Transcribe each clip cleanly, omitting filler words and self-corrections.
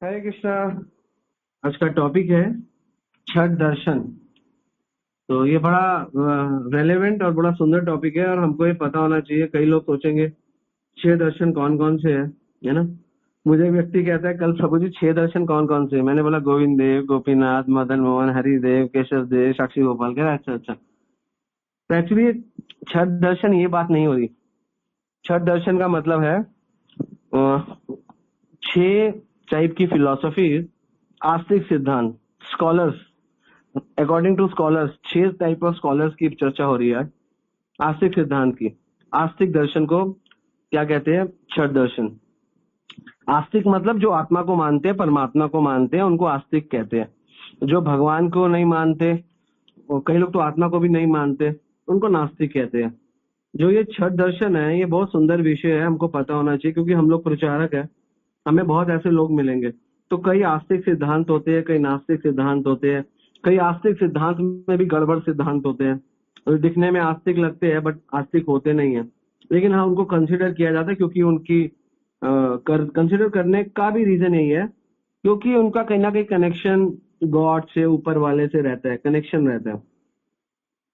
हरे कृष्णा। आज का टॉपिक है छठ दर्शन। तो ये बड़ा रेलेवेंट और बड़ा सुंदर टॉपिक है और हमको ये पता होना चाहिए। कई लोग सोचेंगे छह दर्शन कौन कौन से है ना। मुझे एक व्यक्ति कहता है, कल प्रभु जी छह दर्शन कौन कौन से हैं? मैंने बोला गोविंद देव, गोपीनाथ, मदन मोहन, हरि देव, केशव देव, साक्षी गोपाल। कह रहा है, अच्छा अच्छा। तो एक्चुअली छठ दर्शन ये बात नहीं हो रही। छठ दर्शन का मतलब है छह टाइप की फिलोसफी, आस्तिक सिद्धांत, स्कॉलर्स, अकॉर्डिंग टू स्कॉलर्स, छह टाइप ऑफ स्कॉलर्स की चर्चा हो रही है आस्तिक सिद्धांत की। आस्तिक दर्शन को क्या कहते हैं? छठ दर्शन। आस्तिक मतलब जो आत्मा को मानते हैं, परमात्मा को मानते हैं, उनको आस्तिक कहते हैं। जो भगवान को नहीं मानते, और कई लोग तो आत्मा को भी नहीं मानते, उनको नास्तिक कहते हैं। जो ये छठ दर्शन है, ये बहुत सुंदर विषय है, हमको पता होना चाहिए, क्योंकि हम लोग प्रचारक है, हमें बहुत ऐसे लोग मिलेंगे। तो कई आस्तिक सिद्धांत होते हैं, कई नास्तिक सिद्धांत होते हैं, कई आस्तिक सिद्धांत में भी गड़बड़ सिद्धांत होते हैं। तो दिखने में आस्तिक लगते हैं बट आस्तिक होते नहीं है। लेकिन हाँ, उनको कंसिडर किया जाता है, क्योंकि उनकी कंसिडर करने का भी रीजन यही है, क्योंकि उनका कहीं ना कहीं कनेक्शन गॉड से, ऊपर वाले से रहता है, कनेक्शन रहता है।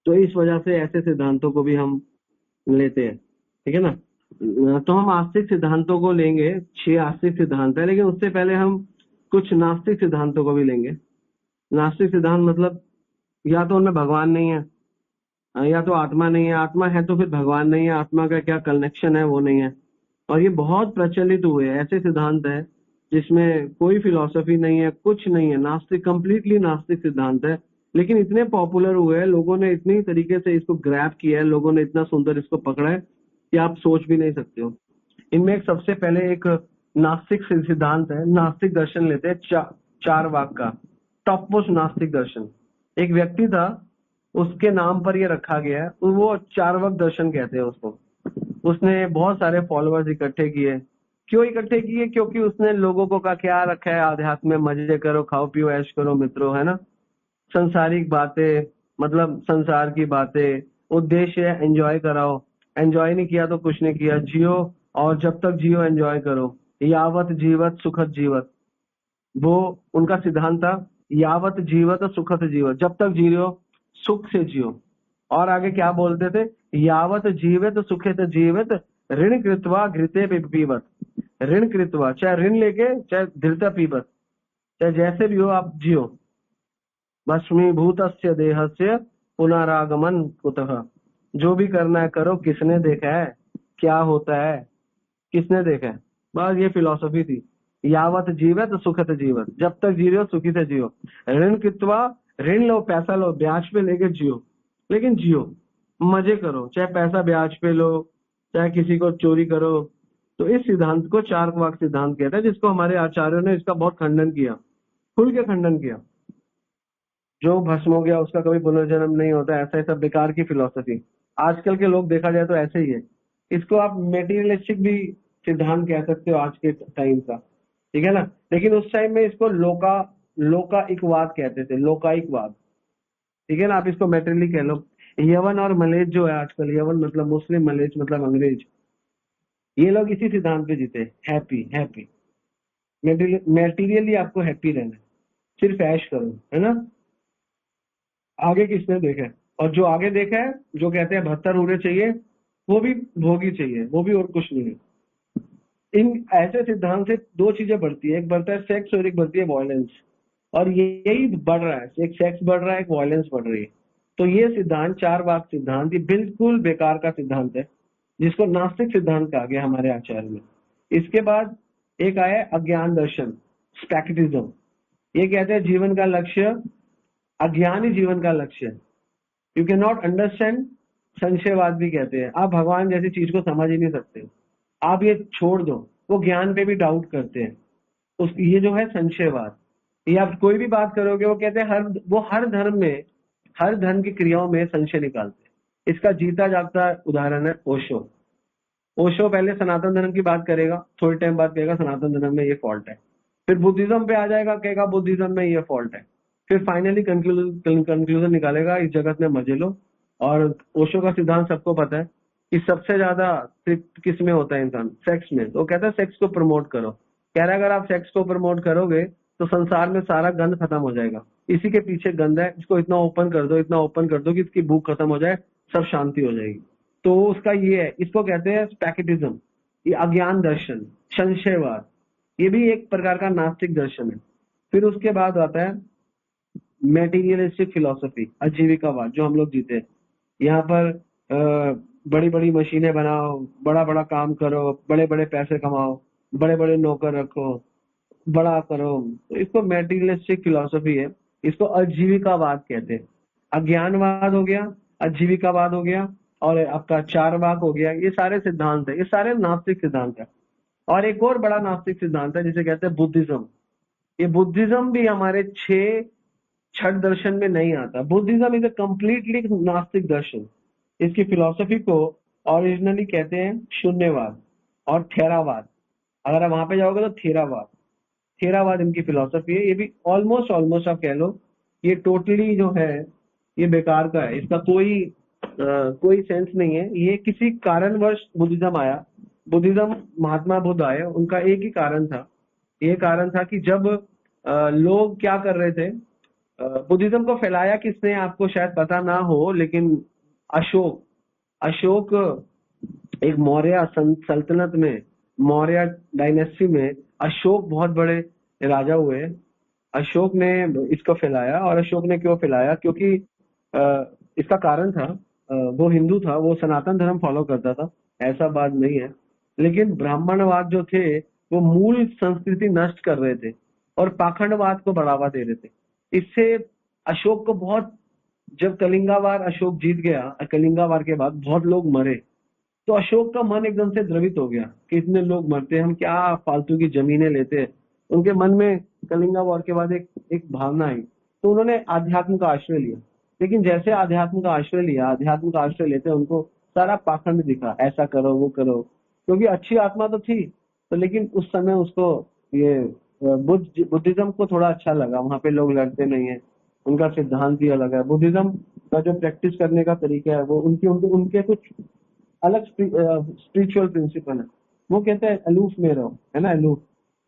तो इस वजह से ऐसे सिद्धांतों को भी हम लेते हैं। ठीक है ना। तो हम आस्तिक सिद्धांतों को लेंगे। छह आस्तिक सिद्धांत है, लेकिन उससे पहले हम कुछ नास्तिक सिद्धांतों को भी लेंगे। नास्तिक सिद्धांत मतलब या तो उनमें भगवान नहीं है, या तो आत्मा नहीं है। आत्मा है तो फिर भगवान नहीं है, आत्मा का क्या कनेक्शन है वो नहीं है। और ये बहुत प्रचलित हुए ऐसे सिद्धांत है जिसमें कोई फिलॉसफी नहीं है, कुछ नहीं है, नास्तिक, कंप्लीटली नास्तिक सिद्धांत है। लेकिन इतने पॉपुलर हुए हैं, लोगों ने इतनी तरीके से इसको ग्रैब किया है, लोगों ने इतना सुंदर इसको पकड़ा है कि आप सोच भी नहीं सकते हो। इनमें एक सबसे पहले एक नास्तिक सिद्धांत है, नास्तिक दर्शन लेते हैं, चार वाक का। टॉप मोस्ट नास्तिक दर्शन एक व्यक्ति था, उसके नाम पर ये रखा गया है, वो चार्वाक दर्शन कहते हैं उसको। उसने बहुत सारे फॉलोअर्स इकट्ठे किए। क्यों इकट्ठे किए? क्योंकि उसने लोगों को कहा क्या रखा है आध्यात्म में, मजे करो, खाओ पियो, ऐश करो मित्रों, है ना। संसारिक बातें, मतलब संसार की बातें, उद्देश्य है एंजॉय कराओ। एंजॉय नहीं किया तो कुछ नहीं किया, जियो, और जब तक जियो एंजॉय करो। यावत जीवत सुखद जीवत, वो उनका सिद्धांत था। यावत जीवत सुखद जीवत, जब तक जी रहे हो सुख से जियो। और आगे क्या बोलते थे? यावत जीवित सुखित जीवित, ऋण कृत्वा घृते पीबत। ऋण कृत्वा, चाहे ऋण लेके, चाहे धृता पीबत, चाहे जैसे भी हो आप जियो। भस्मीभूतस्य देहस्य पुनरागमन कुतः। जो भी करना है करो, किसने देखा है क्या होता है, किसने देखा है। बस ये फिलॉसफी थी। यावत जीवित सुखत जीवत, जब तक जी रहे हो सुखी से जियो। ऋण कितवा, ऋण लो, पैसा लो, ब्याज पे लेके जियो, लेकिन जियो, मजे करो, चाहे पैसा ब्याज पे लो, चाहे किसी को चोरी करो। तो इस सिद्धांत को चार वाक सिद्धांत कहते हैं, जिसको हमारे आचार्यों ने इसका बहुत खंडन किया, खुल के खंडन किया। जो भस्म हो गया उसका कभी पुनर्जन्म नहीं होता, ऐसा ऐसा बेकार की फिलॉसफी। आजकल के लोग देखा जाए तो ऐसे ही है। इसको आप मेटीरियलिस्टिक भी सिद्धांत कह सकते हो आज के टाइम का। ठीक है ना। लेकिन उस टाइम में इसको लोकाइकवाद कहते थे, लोकाइकवाद। ठीक है ना। आप इसको मेटेरियली कह लो। यवन और मलेज जो है आजकल, यवन मतलब मुस्लिम, मलेज मतलब अंग्रेज, ये लोग इसी सिद्धांत पे जीते। हैप्पी हैप्पी, मेटीरियली आपको हैप्पी रहना है, सिर्फ ऐश करो, है ना। आगे किसने देखा है? और जो आगे देखा है, जो कहते हैं 72 होने चाहिए, वो भी भोगी चाहिए, वो भी और कुछ नहीं है। इन ऐसे सिद्धांत से दो चीजें बढ़ती है, एक बढ़ता है सेक्स और एक बढ़ती है वायलेंस। और यही बढ़ रहा है, एक सेक्स बढ़ रहा है, एक वायलेंस बढ़ रही है। तो ये सिद्धांत, चार वाक सिद्धांत, ये बिल्कुल बेकार का सिद्धांत है, जिसको नास्तिक सिद्धांत कहा गया हमारे आचार्य में। इसके बाद एक आया अज्ञान दर्शन, स्टैकेटिज्म। ये कहते हैं जीवन का लक्ष्य, अज्ञान ही जीवन का लक्ष्य है। यू कैन नॉट अंडरस्टैंड, संशयवाद भी कहते हैं। आप भगवान जैसी चीज को समझ ही नहीं सकते, आप ये छोड़ दो। वो ज्ञान पे भी डाउट करते हैं, उस ये जो है संशयवाद। ये आप कोई भी बात करोगे, वो कहते हैं हर धर्म में, हर धर्म की क्रियाओं में संशय निकालते हैं। इसका जीता जागता उदाहरण है ओशो। ओशो पहले सनातन धर्म की बात करेगा, थोड़े टाइम बाद कहेगा सनातन धर्म में ये फॉल्ट है। फिर बुद्धिज्म पे आ जाएगा, कहेगा बुद्धिज्म में ये फॉल्ट है। फिर फाइनली कंक्लूजन निकालेगा, इस जगत में मजे लो। और ओशो का सिद्धांत सबको पता है कि सबसे ज्यादा तृप्त किस में होता है इंसान? सेक्स में। तो वो कहता है सेक्स को प्रमोट करो, कह रहा है अगर आप सेक्स को प्रमोट करोगे तो संसार में सारा गंद खत्म हो जाएगा, इसी के पीछे गंद है, इसको इतना ओपन कर दो, इतना ओपन कर दो कि इसकी भूख खत्म हो जाए, सब शांति हो जाएगी। तो उसका ये है, इसको कहते हैं स्पैकेटिज्म, ये अज्ञान दर्शन, संशयवाद, ये भी एक प्रकार का नास्तिक दर्शन है। फिर उसके बाद आता है मेटीरियलिस्टिक फिलोसफी, आजीविकावाद, जो हम लोग जीते हैं। यहाँ पर बड़ी बड़ी मशीनें बनाओ, बड़ा बड़ा काम करो, बड़े बड़े पैसे कमाओ, बड़े बड़े नौकर रखो, बड़ा करो, तो इसको मेटीरियलिस्टिक फिलोसफी है, इसको आजीविकावाद कहते हैं। अज्ञानवाद हो गया, आजीविकावाद हो गया, और आपका चारवाक हो गया, ये सारे सिद्धांत है, ये सारे नास्तिक सिद्धांत है। और एक और बड़ा नास्तिक सिद्धांत है जिसे कहते हैं बुद्धिज्म। ये बुद्धिज्म भी हमारे छठ दर्शन में नहीं आता। बुद्धिज्म इज अ कंप्लीटली नास्तिक दर्शन। इसकी फिलॉसफी को ओरिजिनली कहते हैं शून्यवाद और थेरावाद। अगर आप वहां पे जाओगे तो थेरावाद, थेरावाद इनकी फिलॉसफी है। ये भी ऑलमोस्ट ऑलमोस्ट आप कह लो ये टोटली जो है ये बेकार का है, इसका कोई सेंस नहीं है। ये किसी कारणवश बुद्धिज्म आया, बुद्धिज्म महात्मा बुद्ध आए, उनका एक ही कारण था। ये कारण था कि जब लोग क्या कर रहे थे, बुद्धिज्म को फैलाया किसने आपको शायद पता ना हो, लेकिन अशोक, अशोक एक मौर्य सल्तनत में, मौर्य डायनेस्टी में अशोक बहुत बड़े राजा हुए। अशोक ने इसको फैलाया, और अशोक ने क्यों फैलाया, क्योंकि इसका कारण था, वो हिंदू था, वो सनातन धर्म फॉलो करता था, ऐसा बात नहीं है। लेकिन ब्राह्मणवाद जो थे वो मूल संस्कृति नष्ट कर रहे थे और पाखंडवाद को बढ़ावा दे रहे थे। इससे अशोक को बहुत, जब कलिंगा वार अशोक जीत गया, कलिंगा वार के बाद बहुत लोग मरे, तो अशोक का मन एकदम से द्रवित हो गया कि इतने लोग मरते हैं, हम क्या फालतू की जमीनें लेते हैं। उनके मन में कलिंगा वॉर के बाद एक भावना आई, तो उन्होंने आध्यात्म का आश्रय लिया। लेकिन जैसे आध्यात्म का आश्रय लिया, आध्यात्म का आश्रय लेते उनको सारा पाखंड दिखा, ऐसा करो वो करो, क्योंकि अच्छी आत्मा तो थी, तो लेकिन उस समय उसको ये बुद्धिज्म को थोड़ा अच्छा लगा, वहां पे लोग लड़ते नहीं है, उनका सिद्धांत ही अलग है। बुद्धिज्म का जो प्रैक्टिस करने का तरीका है वो उनके कुछ अलग स्पिरिचुअल प्रिंसिपल है। वो कहते हैं अलूफ में रहो, है ना, aloof,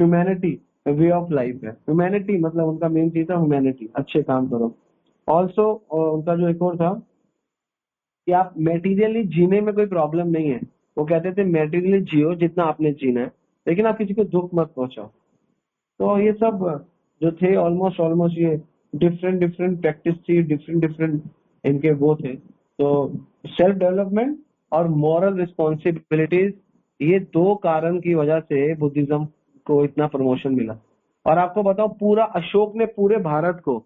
humanity way of life है। ह्यूमैनिटी मतलब उनका मेन चीज था ह्यूमैनिटी, अच्छे काम करो। ऑल्सो उनका जो एक और था कि आप मेटीरियली जीने में कोई प्रॉब्लम नहीं है। वो कहते थे मेटीरियली जियो जितना आपने जीना है, लेकिन आप किसी को दुख मत पहुंचाओ। तो ये सब जो थे ऑलमोस्ट ऑलमोस्ट ये डिफरेंट डिफरेंट प्रैक्टिस थी, डिफरेंट डिफरेंट इनके वो थे। तो सेल्फ डेवलपमेंट और मॉरल रिस्पॉन्सिबिलिटीज, ये दो कारण की वजह से बुद्धिज्म को इतना प्रमोशन मिला। और आपको बताओ, पूरा अशोक ने पूरे भारत को,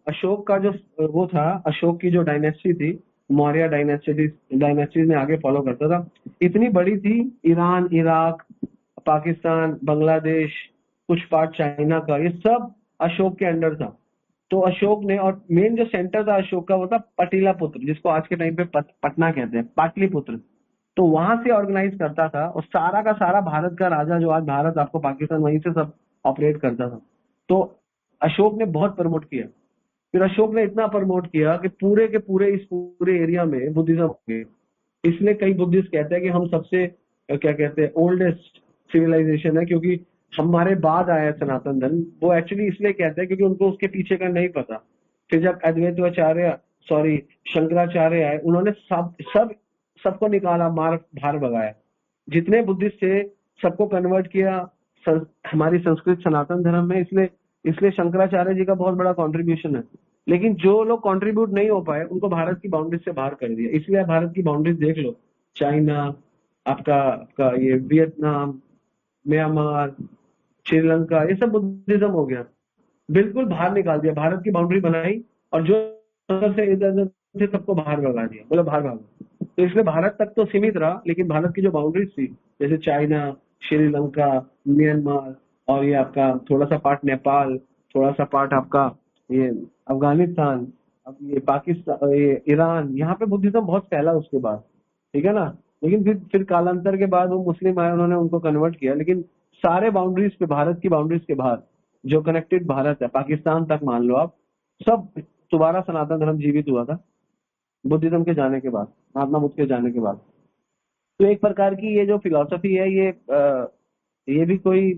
अशोक का जो वो था, अशोक की जो डायनेस्टी थी, मौर्य डायनेस्टीज में आगे फॉलो करता था, इतनी बड़ी थी, ईरान, इराक, पाकिस्तान, बांग्लादेश, कुछ पार्ट चाइना का, ये सब अशोक के अंडर था। तो अशोक ने, और मेन जो सेंटर था अशोक का वो था पटिलापुत्र, जिसको आज के टाइम पे पटना कहते हैं, पाटलिपुत्र। तो वहां से ऑर्गेनाइज करता था, और सारा का सारा भारत का राजा, जो आज भारत आपको पाकिस्तान, वहीं से सब ऑपरेट करता था। तो अशोक ने बहुत प्रमोट किया। फिर अशोक ने इतना प्रमोट किया कि पूरे के पूरे इस पूरे एरिया में बुद्धिज्म हो गए। इसलिए कई बुद्धिस्ट कहते हैं कि हम सबसे क्या कहते हैं ओल्डेस्ट सिविलाइजेशन है, क्योंकि हमारे बाद आया सनातन धर्म। वो एक्चुअली इसलिए कहते हैं क्योंकि उनको उसके पीछे का नहीं पता। फिर जब अद्वैताचार्य, सॉरी, शंकराचार्य आए, उन्होंने सबको निकाला, मार बाहर भगाया, जितने बुद्धिस्ट थे सबको कन्वर्ट किया हमारी संस्कृत सनातन धर्म में। इसलिए इसलिए शंकराचार्य जी का बहुत बड़ा कंट्रीब्यूशन है। लेकिन जो लोग कंट्रीब्यूट नहीं हो पाए उनको भारत की बाउंड्री से बाहर कर दिया। इसलिए आप भारत की बाउंड्रीज देख लो, चाइना, आपका आपका ये वियतनाम, म्यांमार, श्रीलंका, ये सब बुद्धिज्म हो गया, बिल्कुल बाहर निकाल दिया, भारत की बाउंड्री बनाई, और जो अंदर से इधर उधर से सबको बाहर भगा दिया, बोला बाहर भागो। तो इसलिए भारत तक तो सीमित रहा, लेकिन भारत की जो बाउंड्रीज थी, जैसे चाइना, श्रीलंका, म्यांमार, और ये आपका थोड़ा सा पार्ट नेपाल, थोड़ा सा पार्ट आपका ये अफगानिस्तान, अब ये पाकिस्तान, ये ईरान, यहाँ पे बुद्धिज्म बहुत फैला उसके बाद, ठीक है ना। लेकिन फिर कालांतर के बाद वो मुस्लिम आए, उन्होंने उनको कन्वर्ट किया। लेकिन सारे बाउंड्रीज पे, भारत की बाउंड्रीज के बाहर जो कनेक्टेड भारत है, पाकिस्तान तक मान लो आप, सब दोबारा सनातन धर्म जीवित हुआ था बुद्धिज्म के जाने के बाद, महात्मा बुद्ध के जाने के बाद। तो एक प्रकार की ये जो फिलॉसफी है, ये भी कोई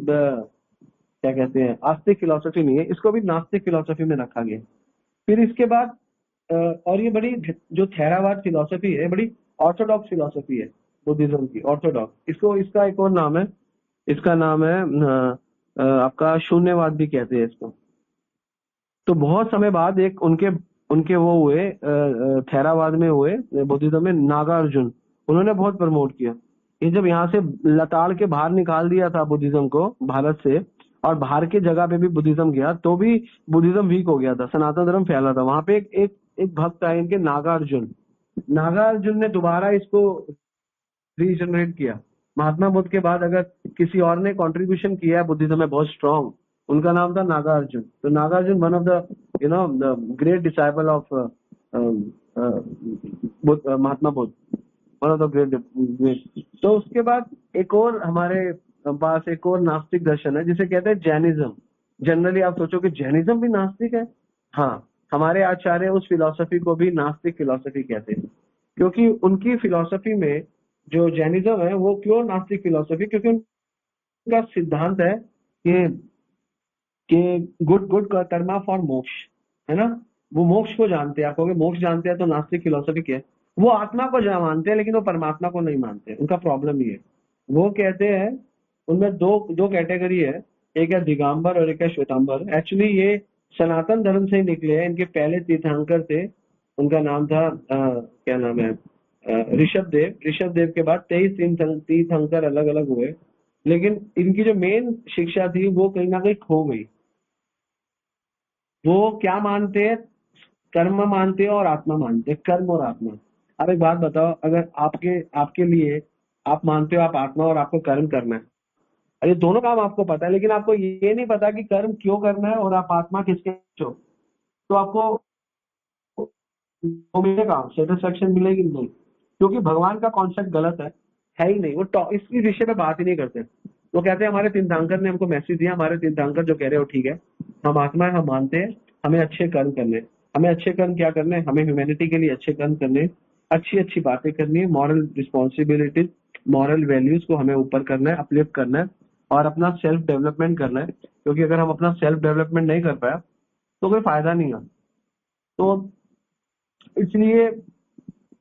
क्या कहते हैं, आस्तिक फिलोसफी नहीं है, इसको भी नास्तिक फिलोसफी में रखा गया। फिर इसके बाद और ये बड़ी जो थेरावाद फिलोसफी है, बड़ी ऑर्थोडॉक्स फिलोसफी है बुद्धिज्म की, ऑर्थोडॉक्स। इसको इसका एक और नाम है, इसका नाम है आपका शून्यवाद भी कहते हैं इसको। तो बहुत समय बाद एक उनके उनके वो हुए थेरावाद में हुए, बुद्धिज्म में, नागार्जुन, उन्होंने बहुत प्रमोट किया। ये जब यहाँ से लताड़ के बाहर निकाल दिया था बुद्धिज्म को भारत से, और बाहर की जगह पे भी बुद्धिज्म गया, तो भी बुद्धिज्म वीक हो गया था, सनातन धर्म फैला था। वहां पे एक भक्त आए इनके, नागार्जुन। नागार्जुन ने दोबारा इसको रीजनरेट किया। महात्मा बुद्ध के बाद अगर किसी और ने कंट्रीब्यूशन किया है बुद्धिज्म में बहुत स्ट्रांग, उनका नाम था नागार्जुन। तो Nagarjuna one of the the great disciple of Mahatma Buddha, one of the great. तो उसके बाद एक और हमारे पास एक और नास्तिक दर्शन है जिसे कहते हैं जैनिज्म। जनरली आप सोचो कि जैनिज्म भी नास्तिक है। हाँ, हमारे आचार्य उस फिलॉसफी को भी नास्तिक फिलॉसफी कहते हैं, क्योंकि उनकी फिलॉसफी में जो जैनिज्म है वो क्यों नास्तिक फिलॉसफी, क्योंकि उनका सिद्धांत है कि गुड गुड कर्मा फॉर मोक्ष, है ना। वो मोक्ष को जानते हैं। आप कहोगे मोक्ष जानते हैं तो नास्तिक फिलॉसफी क्या है? वो आत्मा को मानते हैं लेकिन वो परमात्मा को नहीं मानते। उनका प्रॉब्लम ये है। वो कहते हैं उनमें दो दो कैटेगरी है, एक है दिगंबर और एक है श्वेतांबर। एक्चुअली ये सनातन धर्म से ही निकले हैं। इनके पहले तीर्थंकर थे, उनका नाम था क्या नाम है, ऋषभ देव। ऋषभ देव के बाद 23 तीर्थंकर अलग अलग हुए, लेकिन इनकी जो मेन शिक्षा थी वो कहीं ना कहीं खो गई। वो क्या मानते हैं, कर्म मानते हैं और आत्मा मानते हैं, कर्म और आत्मा। अब एक बात बताओ, अगर आपके आपके लिए आप मानते हो आप आत्मा और आपको कर्म करना है, और ये दोनों काम आपको पता है, लेकिन आपको ये नहीं पता कि कर्म क्यों करना है और आप आत्मा किसके हो, तो आपको वो मिलेगा, सेटिस्फेक्शन मिलेगी नहीं, क्योंकि भगवान का कॉन्सेप्ट गलत है ही नहीं। वो इस विषय पे बात ही नहीं करते। वो कहते हैं हमारे तीर्थंकर ने हमको मैसेज दिया, हमारे तीर्थंकर जो कह रहे हो ठीक है, हम आत्मा है, हम मानते हैं, हमें अच्छे कर्म करने हैं। हमें अच्छे कर्म क्या करने हैं? हमें ह्यूमैनिटी के लिए अच्छे कर्म करने हैं, अच्छी अच्छी बातें करनी है, मॉरल रिस्पॉन्सिबिलिटीज, मॉरल वैल्यूज को हमें ऊपर करना है, अपलिफ्ट करना है, और अपना सेल्फ डेवलपमेंट करना है। क्योंकि अगर हम अपना सेल्फ डेवलपमेंट नहीं कर पाया तो कोई फायदा नहीं है। तो इसलिए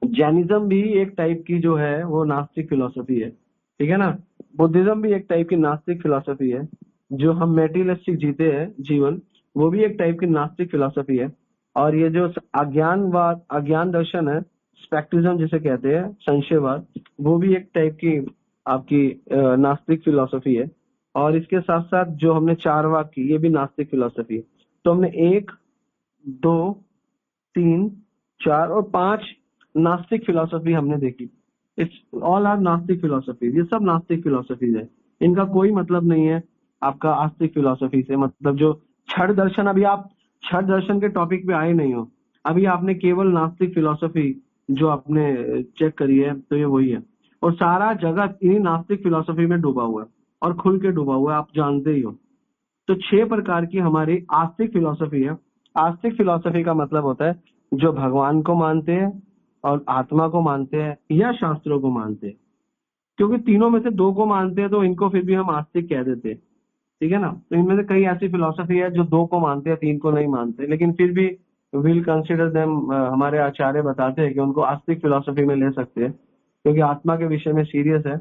जैनिज्म भी एक टाइप की जो है वो नास्तिक फिलोसफी है, ठीक है ना। बुद्धिज्म भी एक टाइप की नास्तिक फिलोसफी है। जो हम मेटीरियलिस्टिक जीते हैं जीवन, वो भी एक टाइप की नास्तिक फिलोसफी है। और ये जो अज्ञानवाद, अज्ञान दर्शन है, स्पेक्टिज्म जिसे कहते हैं, संशयवाद, वो भी एक टाइप की आपकी नास्तिक फिलोसफी है। और इसके साथ साथ जो हमने चार वाक की, ये भी नास्तिक फिलोसफी है। तो हमने 1, 2, 3, 4 और 5 नास्तिक फिलोसफी हमने देखी। इट्स ऑल आर नास्तिक फिलोसफी, ये सब नास्तिक फिलोसफीज है। इनका कोई मतलब नहीं है आपका आस्तिक फिलोसफी से। मतलब जो छठ दर्शन, अभी आप छठ दर्शन के टॉपिक पे आए नहीं हो, अभी आपने केवल नास्तिक फिलोसफी जो आपने चेक करी है, तो ये वही है। और सारा जगत इन्हीं नास्तिक फिलोसफी में डूबा हुआ है, और खुल के डूबा हुआ है, आप जानते ही हो। तो 6 प्रकार की हमारी आस्तिक फिलोसफी है। आस्तिक फिलोसफी का मतलब होता है जो भगवान को मानते हैं और आत्मा को मानते हैं या शास्त्रों को मानते हैं। क्योंकि तीनों में से 2 को मानते हैं तो इनको फिर भी हम आस्तिक कह देते हैं, ठीक है ना। तो इनमें से कई ऐसी फिलोसफी है जो 2 को मानते हैं, 3 को नहीं मानते, लेकिन फिर भी विल कंसिडर देम। हमारे आचार्य बताते हैं कि उनको आस्तिक फिलोसफी में ले सकते हैं, क्योंकि आत्मा के विषय में सीरियस है।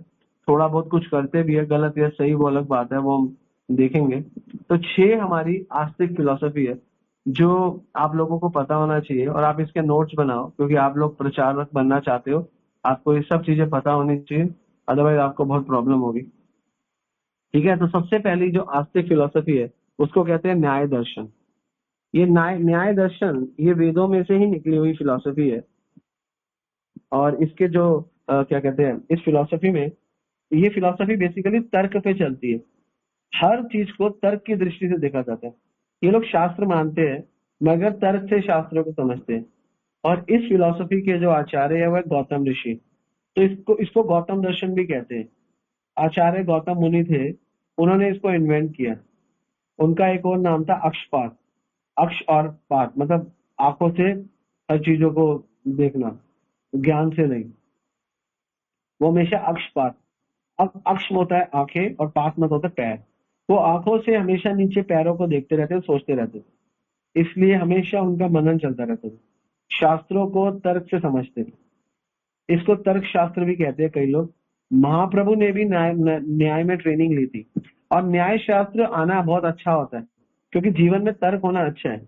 थोड़ा बहुत कुछ करते भी है, गलत या सही वो अलग बात है, वो हम देखेंगे। तो 6 हमारी आस्तिक फिलोसफी है जो आप लोगों को पता होना चाहिए, और आप इसके नोट्स बनाओ, क्योंकि आप लोग प्रचारक बनना चाहते हो, आपको ये सब चीजें पता होनी चाहिए, अदरवाइज आपको बहुत प्रॉब्लम होगी, ठीक है। तो सबसे पहली जो आस्तिक फिलोसफी है उसको कहते हैं न्याय दर्शन। ये न्याय दर्शन ये वेदों में से ही निकली हुई फिलोसफी है। और इसके जो क्या कहते हैं, इस फिलोसफी में, ये फिलोसफी बेसिकली तर्क पे चलती है। हर चीज को तर्क की दृष्टि से देखा जाता है। ये लोग शास्त्र मानते हैं मगर तर्क से शास्त्रों को समझते हैं। और इस फिलोसफी के जो आचार्य है वो है गौतम ऋषि। तो इसको इसको गौतम दर्शन भी कहते हैं। आचार्य गौतम मुनि थे, उन्होंने इसको इन्वेंट किया। उनका एक और नाम था अक्षपात। अक्ष और पात मतलब आंखों से हर चीजों को देखना, ज्ञान से नहीं। वो हमेशा अक्षपात, अब अक्ष में होता है आंखें और पात में होता है पैर। वो आंखों से हमेशा नीचे पैरों को देखते रहते हैं, सोचते रहते हैं, इसलिए हमेशा उनका मनन चलता रहता है। शास्त्रों को तर्क से समझते हैं, इसको तर्क शास्त्र भी कहते हैं कई लोग। महाप्रभु ने भी न्याय न्याय में ट्रेनिंग ली थी, और न्याय शास्त्र आना बहुत अच्छा होता है, क्योंकि जीवन में तर्क होना अच्छा है,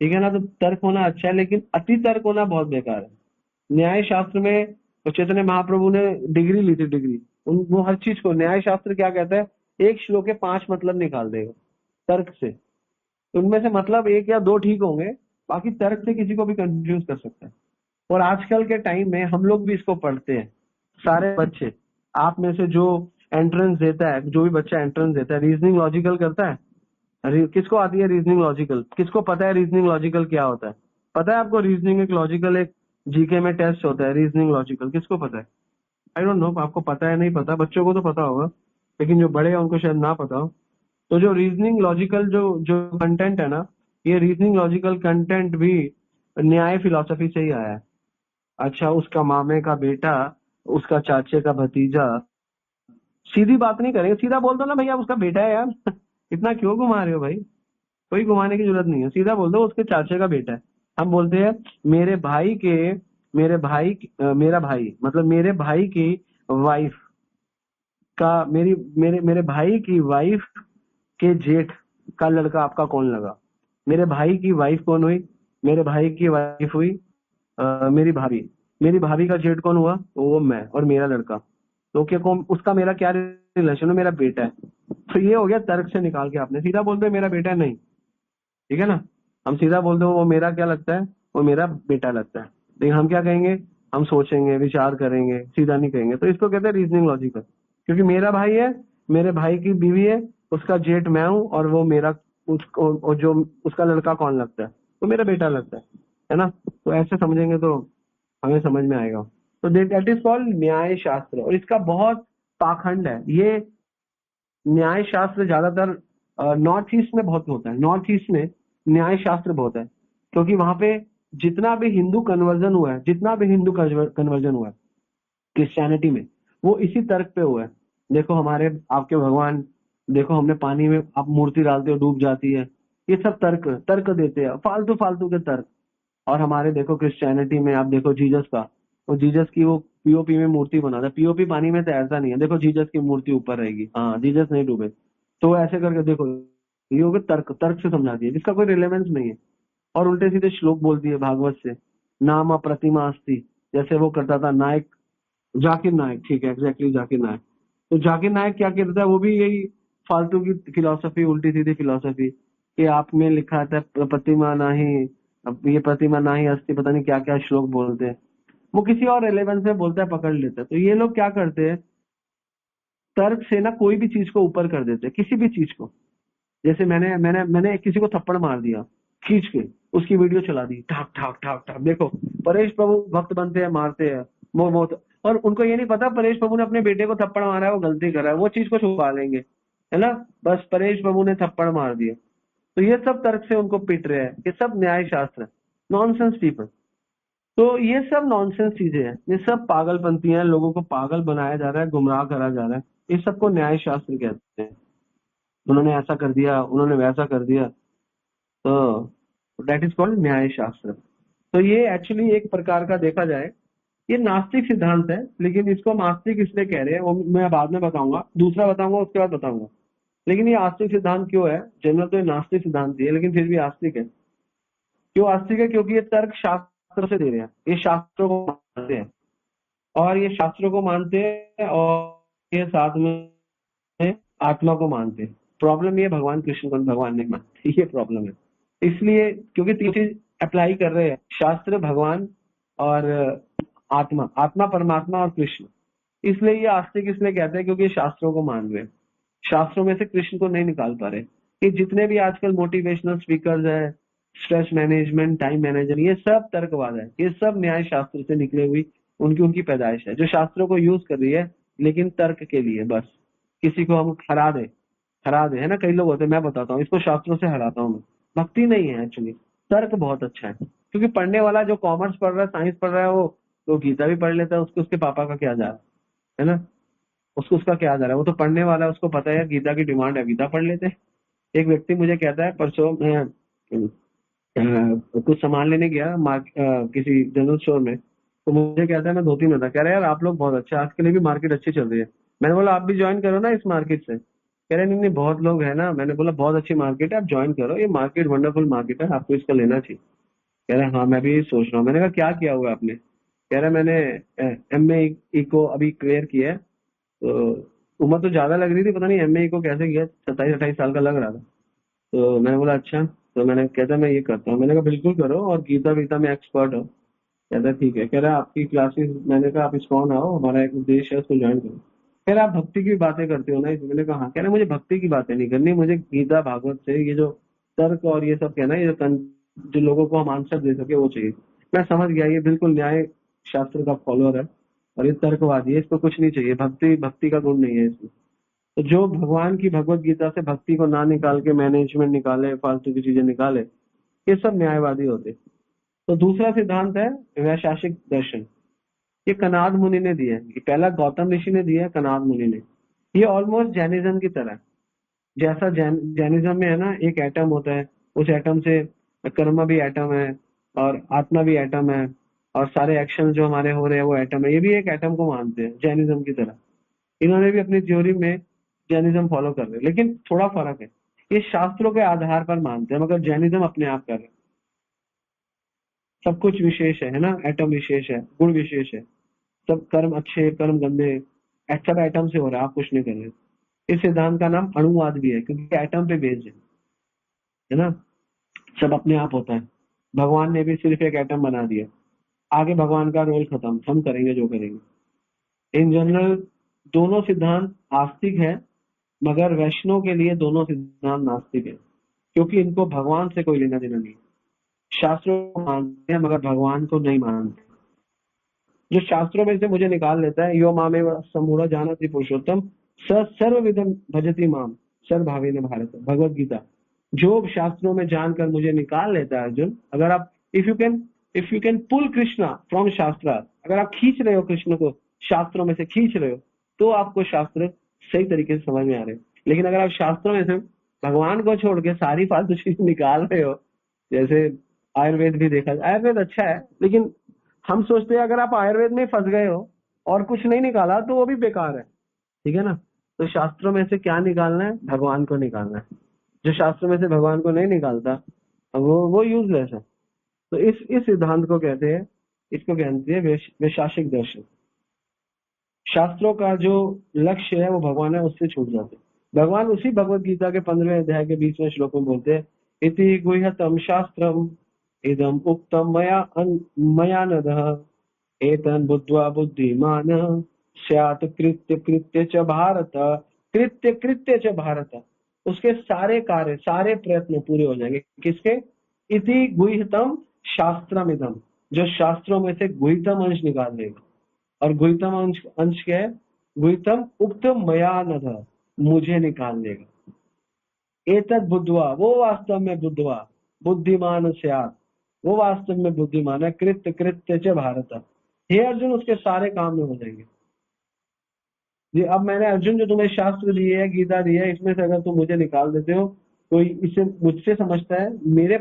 ठीक है ना। तो तर्क होना अच्छा है, लेकिन अति तर्क होना बहुत बेकार है। न्याय शास्त्र में तो चैतन्य महाप्रभु ने डिग्री ली थी, डिग्री। वो हर चीज को, न्याय शास्त्र क्या कहता है, एक श्लोक के 5 मतलब निकाल देगा तर्क से। उनमें से मतलब एक या दो ठीक होंगे, बाकी तर्क से किसी को भी कंफ्यूज कर सकता है। और आजकल के टाइम में हम लोग भी इसको पढ़ते हैं, सारे बच्चे। आप में से जो एंट्रेंस देता है, जो भी बच्चा एंट्रेंस देता है, रीजनिंग लॉजिकल करता है। किसको आती है रीजनिंग लॉजिकल? किसको पता है रीजनिंग लॉजिकल क्या होता है? पता है आपको? रीजनिंग एक लॉजिकल, एक जीके में टेस्ट होता है रीजनिंग लॉजिकल, किसको पता है? आई डोंट नो, आपको पता है नहीं पता, बच्चों को तो पता होगा, लेकिन जो बड़े हैं उनको शायद ना पता हो। तो जो रीजनिंग लॉजिकल जो जो कंटेंट है ना, ये रीजनिंग लॉजिकल कंटेंट भी न्याय फिलॉसफी से ही आया है। अच्छा, उसका मामे का बेटा, उसका चाचे का भतीजा, सीधी बात नहीं करेंगे, सीधा बोल दो ना भैया उसका बेटा है यार। इतना क्यों घुमा रहे हो भाई? कोई घुमाने की जरूरत नहीं है, सीधा बोल दो उसके चाचे का बेटा है। हम बोलते हैं मेरे भाई के, मेरा भाई मतलब मेरे भाई की वाइफ का, मेरे भाई की वाइफ के जेठ का लड़का आपका कौन लगा? मेरे भाई की वाइफ कौन हुई? मेरे भाई की वाइफ हुई मेरी भाभी। मेरी भाभी का जेठ कौन हुआ? वो मैं और मेरा लड़का। तो क्या कौन उसका, मेरा क्या रिलेशन है? मेरा बेटा है। तो ये हो गया तर्क से निकाल के आपने, सीधा बोल दो मेरा बेटा है, नहीं, ठीक है ना। हम सीधा बोल दो वो मेरा क्या लगता है, वो मेरा बेटा लगता है। लेकिन हम क्या कहेंगे, हम सोचेंगे, विचार करेंगे, सीधा नहीं कहेंगे। तो इसको कहते हैं रीजनिंग लॉजिकल। क्योंकि मेरा भाई है, मेरे भाई की बीवी है, उसका जेठ मैं हूँ, और वो मेरा, उसको और जो उसका लड़का कौन लगता है, वो मेरा बेटा लगता है ना। तो ऐसे समझेंगे तो हमें समझ में आएगा। तो दैट इज कॉल्ड न्याय शास्त्र, और इसका बहुत पाखंड है ये। न्याय शास्त्र ज्यादातर नॉर्थ ईस्ट में बहुत होता है, नॉर्थ ईस्ट में न्याय शास्त्र बहुत है, क्योंकि वहां पे जितना भी हिंदू कन्वर्जन हुआ है, जितना भी हिंदू कन्वर्जन हुआ है क्रिश्चियनिटी में, वो इसी तर्क पे हुआ है। देखो हमारे आपके भगवान, देखो हमने पानी में आप मूर्ति डालते हो डूब जाती है, ये सब तर्क तर्क देते हैं, फालतू फालतू के तर्क। और हमारे देखो क्रिश्चियनिटी में आप देखो जीसस का, वो जीसस की वो पीओपी में मूर्ति बना था, पीओपी पानी में तैरता नहीं है, देखो जीसस की मूर्ति ऊपर रहेगी, हाँ जीसस नहीं डूबे। तो ऐसे करके देखो, ये हो गया तर्क, तर्क से समझा दिया जिसका कोई रिलेवेंस नहीं है। और उल्टे सीधे श्लोक बोल दिए भागवत से, नाम प्रतिमा अस्थि, जैसे वो करता था नायक, जाकिर नायक, ठीक है, एग्जैक्टली जाकिर नायक। तो जाकिर नायक क्या करता है, वो भी यही फालतू की फिलोसफी, उल्टी सीधी फिलोसफी, कि आप में लिखा था प्रतिमा नहीं, अब ये प्रतिमा नहीं अस्थि, पता नहीं क्या क्या श्लोक बोलते हैं। वो किसी और रेलेवेंस में बोलता है, पकड़ लेता है। तो ये लोग क्या करते हैं, तर्क से ना कोई भी चीज को ऊपर कर देते हैं, किसी भी चीज को। जैसे मैंने मैंने मैंने किसी को थप्पड़ मार दिया खींच के, उसकी वीडियो चला दी, ठाक ठाक ठाक ठाक, देखो परेश प्रभु भक्त बनते हैं, मारते हैं, वो तो, और उनको ये नहीं पता परेश प्रभु ने अपने बेटे को थप्पड़ मारा है, वो गलती कर रहा है, वो चीज को छुपा लेंगे, है ना। बस परेश प्रभु ने थप्पड़ मार दिया, तो ये सब तर्क से उनको पीट रहे हैं, ये सब न्याय शास्त्र है। Nonsense people. तो ये सब नॉनसेंस चीजें हैं, ये सब पागलपंती हैं, लोगों को पागल बनाया जा रहा है, गुमराह करा जा रहा है। इस सबको न्याय शास्त्र कहते हैं। उन्होंने ऐसा कर दिया, उन्होंने वैसा कर दिया, तो दैट इज कॉल्ड न्याय शास्त्र। तो ये एक्चुअली एक प्रकार का देखा जाए, ये नास्तिक सिद्धांत है, लेकिन इसको हम आस्तिक इसलिए कह रहे हैं वो मैं बाद में बताऊंगा, दूसरा बताऊंगा उसके बाद बताऊंगा। लेकिन ये आस्तिक सिद्धांत क्यों है? जनरल तो ये नास्तिक सिद्धांत ही है, लेकिन फिर भी आस्तिक है। क्यों आस्तिक है? क्योंकि ये तर्क शास्त्र से दे रहे हैं, ये शास्त्रों को मानते हैं, और ये शास्त्रों को मानते हैं, और ये साथ में आत्मा को मानते हैं। प्रॉब्लम ये भगवान कृष्ण को भगवान नहीं मानते, ये प्रॉब्लम है। इसलिए क्योंकि तीन चीज अप्लाई कर रहे हैं, शास्त्र, भगवान और आत्मा, आत्मा परमात्मा और कृष्ण। इसलिए ये आस्तिक इसलिए कहते हैं क्योंकि ये शास्त्रों को मान रहे हैं, शास्त्रों में से कृष्ण को नहीं निकाल पा रहे। ये जितने भी आजकल मोटिवेशनल स्पीकर्स है, स्ट्रेस मैनेजमेंट, टाइम मैनेजर, ये सब तर्कवाद है, ये सब न्याय शास्त्र से निकले हुई उनकी उनकी पैदाइश है, जो शास्त्रों को यूज कर रही है, लेकिन तर्क के लिए बस। किसी को हम हरा दे, है ना, कई लोग होते हैं, मैं बताता हूँ इसको शास्त्रों से हराता हूँ मैं। भक्ति नहीं है एक्चुअली, तर्क बहुत अच्छा है। क्योंकि पढ़ने वाला जो कॉमर्स पढ़ रहा है, साइंस पढ़ रहा है, वो तो गीता भी पढ़ लेता है, उसके उसके पापा का क्या जा रहा है ना। उसको उसका क्या जा रहा है, वो तो पढ़ने वाला है, उसको पता है गीता की डिमांड है, गीता पढ़ लेते हैं। एक व्यक्ति मुझे कहता है, परसों मैं कुछ सामान लेने गया किसी जनरल स्टोर में, तो मुझे कहता है, मैं धोती में था, कह रहा है यार आप लोग बहुत अच्छे, आज के लिए भी मार्केट अच्छी चल रही है। मैंने बोला आप भी ज्वाइन करो ना इस मार्केट से, कह रहे नहीं नहीं बहुत लोग है ना। मैंने बोला बहुत अच्छी मार्केट है, आप ज्वाइन करो, ये मार्केट वंडरफुल मार्केट है, आपको इसका लेना चाहिए। कह रहा है हाँ मैं भी यही सोच रहा हूँ। मैंने कहा क्या किया हुआ है आपने, कह रहा है मैंने एमए इको अभी क्लियर किया है। तो उम्र तो ज्यादा लग रही थी, पता नहीं एमए इको कैसे किया, 27-28 साल का लग रहा था। तो मैंने बोला अच्छा, तो मैंने कहता मैं ये करता हूँ। मैंने कहा बिल्कुल करो, और गीता वीता में एक्सपर्ट हो। कहता ठीक है। कह रहा आपकी क्लासेस, मैंने कहा आप इस्कॉन आओ, हमारा एक उद्देश्य है, उसको ज्वाइन करो। कह रहा आप भक्ति की बातें करते हो ना इसमें। मैंने कहा हाँ। कह रहा मुझे भक्ति की बातें नहीं करनी, मुझे गीता भागवत से ये जो तर्क और ये सब कहना, ये जो लोगों को हम आंसर दे सके वो चाहिए। मैं समझ गया ये बिल्कुल न्याय शास्त्र का फॉलोअर है, और ये तर्कवादी है, इसको कुछ नहीं चाहिए, भक्ति भक्ति का गुण नहीं है इसमें। तो जो भगवान की भगवत गीता से भक्ति को ना निकाल के मैनेजमेंट निकाले, फालतू की चीजें निकाले, ये सब न्यायवादी होते। तो दूसरा सिद्धांत है वैशासिक दर्शन। ये कनाद मुनि ने दिया है, ये पहला गौतम ऋषि ने दिया है, कनाद मुनि ने। ये ऑलमोस्ट जैनिज्म की तरह है। जैसा जैनिज्म में है ना, एक एटम होता है, उस एटम से कर्म भी एटम है, और आत्मा भी एटम है, और सारे एक्शन जो हमारे हो रहे हैं वो एटम है। ये भी एक एटम को मानते हैं जैनिज्म की तरह। इन्होंने भी अपनी थ्योरी में जैनिज्म फॉलो कर रहे हैं, लेकिन थोड़ा फर्क है। ये शास्त्रों के आधार पर मानते हैं, मगर जैनिज्म अपने आप कर रहे हैं। सब कुछ विशेष है ना, एटम विशेष है, गुण विशेष है, सब कर्म अच्छे कर्म गंदे, सब एटम से हो रहा है, आप कुछ नहीं कर रहे। इस सिद्धांत का नाम अणुवाद भी है, क्योंकि एटम पे बेस्ड है ना। सब अपने आप होता है। भगवान ने भी सिर्फ एक एटम बना दिया, आगे भगवान का रोल खत्म, हम करेंगे जो करेंगे। इन जनरल दोनों सिद्धांत आस्तिक है, मगर वैष्णव के लिए दोनों सिद्धांत नास्तिक है, क्योंकि इनको भगवान से कोई लेना देना नहीं है। शास्त्रों को मानते हैं मगर भगवान को नहीं मानते। जो शास्त्रों में से मुझे निकाल लेता है, यो मामेव सम्मूढ़ जानति पुरुषोत्तम स सर्वविदम भजति माम सर्वभावेन भारत, भगवत गीता। जो शास्त्रों में जानकर मुझे निकाल लेता है अर्जुन, अगर आप if you can pull Krishna from shastra, अगर आप खींच रहे हो कृष्ण को शास्त्रों में से खींच रहे हो, तो आपको शास्त्र सही तरीके से समझ में आ रहे हैं। लेकिन अगर आप शास्त्रों में से भगवान को छोड़ के सारी फालतू चीज निकाल रहे हो, जैसे आयुर्वेद भी देखा, आयुर्वेद अच्छा है, लेकिन हम सोचते हैं अगर आप आयुर्वेद में फंस गए हो और कुछ नहीं निकाला तो वो भी बेकार है। ठीक है ना। तो शास्त्रों में से क्या निकालना है, भगवान को निकालना है। जो शास्त्रों में से भगवान को नहीं निकालता, वो यूजलेस है। तो इस सिद्धांत को कहते हैं, इसको कहते हैं वैशासिक दर्शन। शास्त्रों का जो लक्ष्य है वो भगवान है, उससे छूट जाते हैं। भगवान उसी भगवत गीता के 15वें अध्याय के 20वें श्लोक में बोलते हैं, इति गुह्यतम शास्त्रम इदम उक्तम मया नघ एतन् बुद्ध्वा बुद्धिमान स्यात् कृत्य कृत्य च भारत। कृत्य कृत्य च भारत, उसके सारे कार्य सारे प्रयत्न पूरे हो जाएंगे। किसके? इति गुह्यतम शास्त्रमिदम, जो शास्त्रों में से गुह्यतम अंश निकाल देगा। और गुह्यतम अंश अंश क्या है? गुह्यतम उक्तम मया नघ, मुझे निकाल देगा। एतद बुद्धवा, वो वास्तव में बुद्धवा बुद्धिमान स्यात्, वो वास्तव में बुद्धिमान है। कृत्य कृत्य च भारत, हे अर्जुन उसके सारे काम में हो जाएंगे। ये अब मैंने अर्जुन जो तुम्हें शास्त्र दिए है, गीता दी है, इसमें से अगर तुम मुझे निकाल देते हो, कोई इसे मुझसे समझता है, मेरे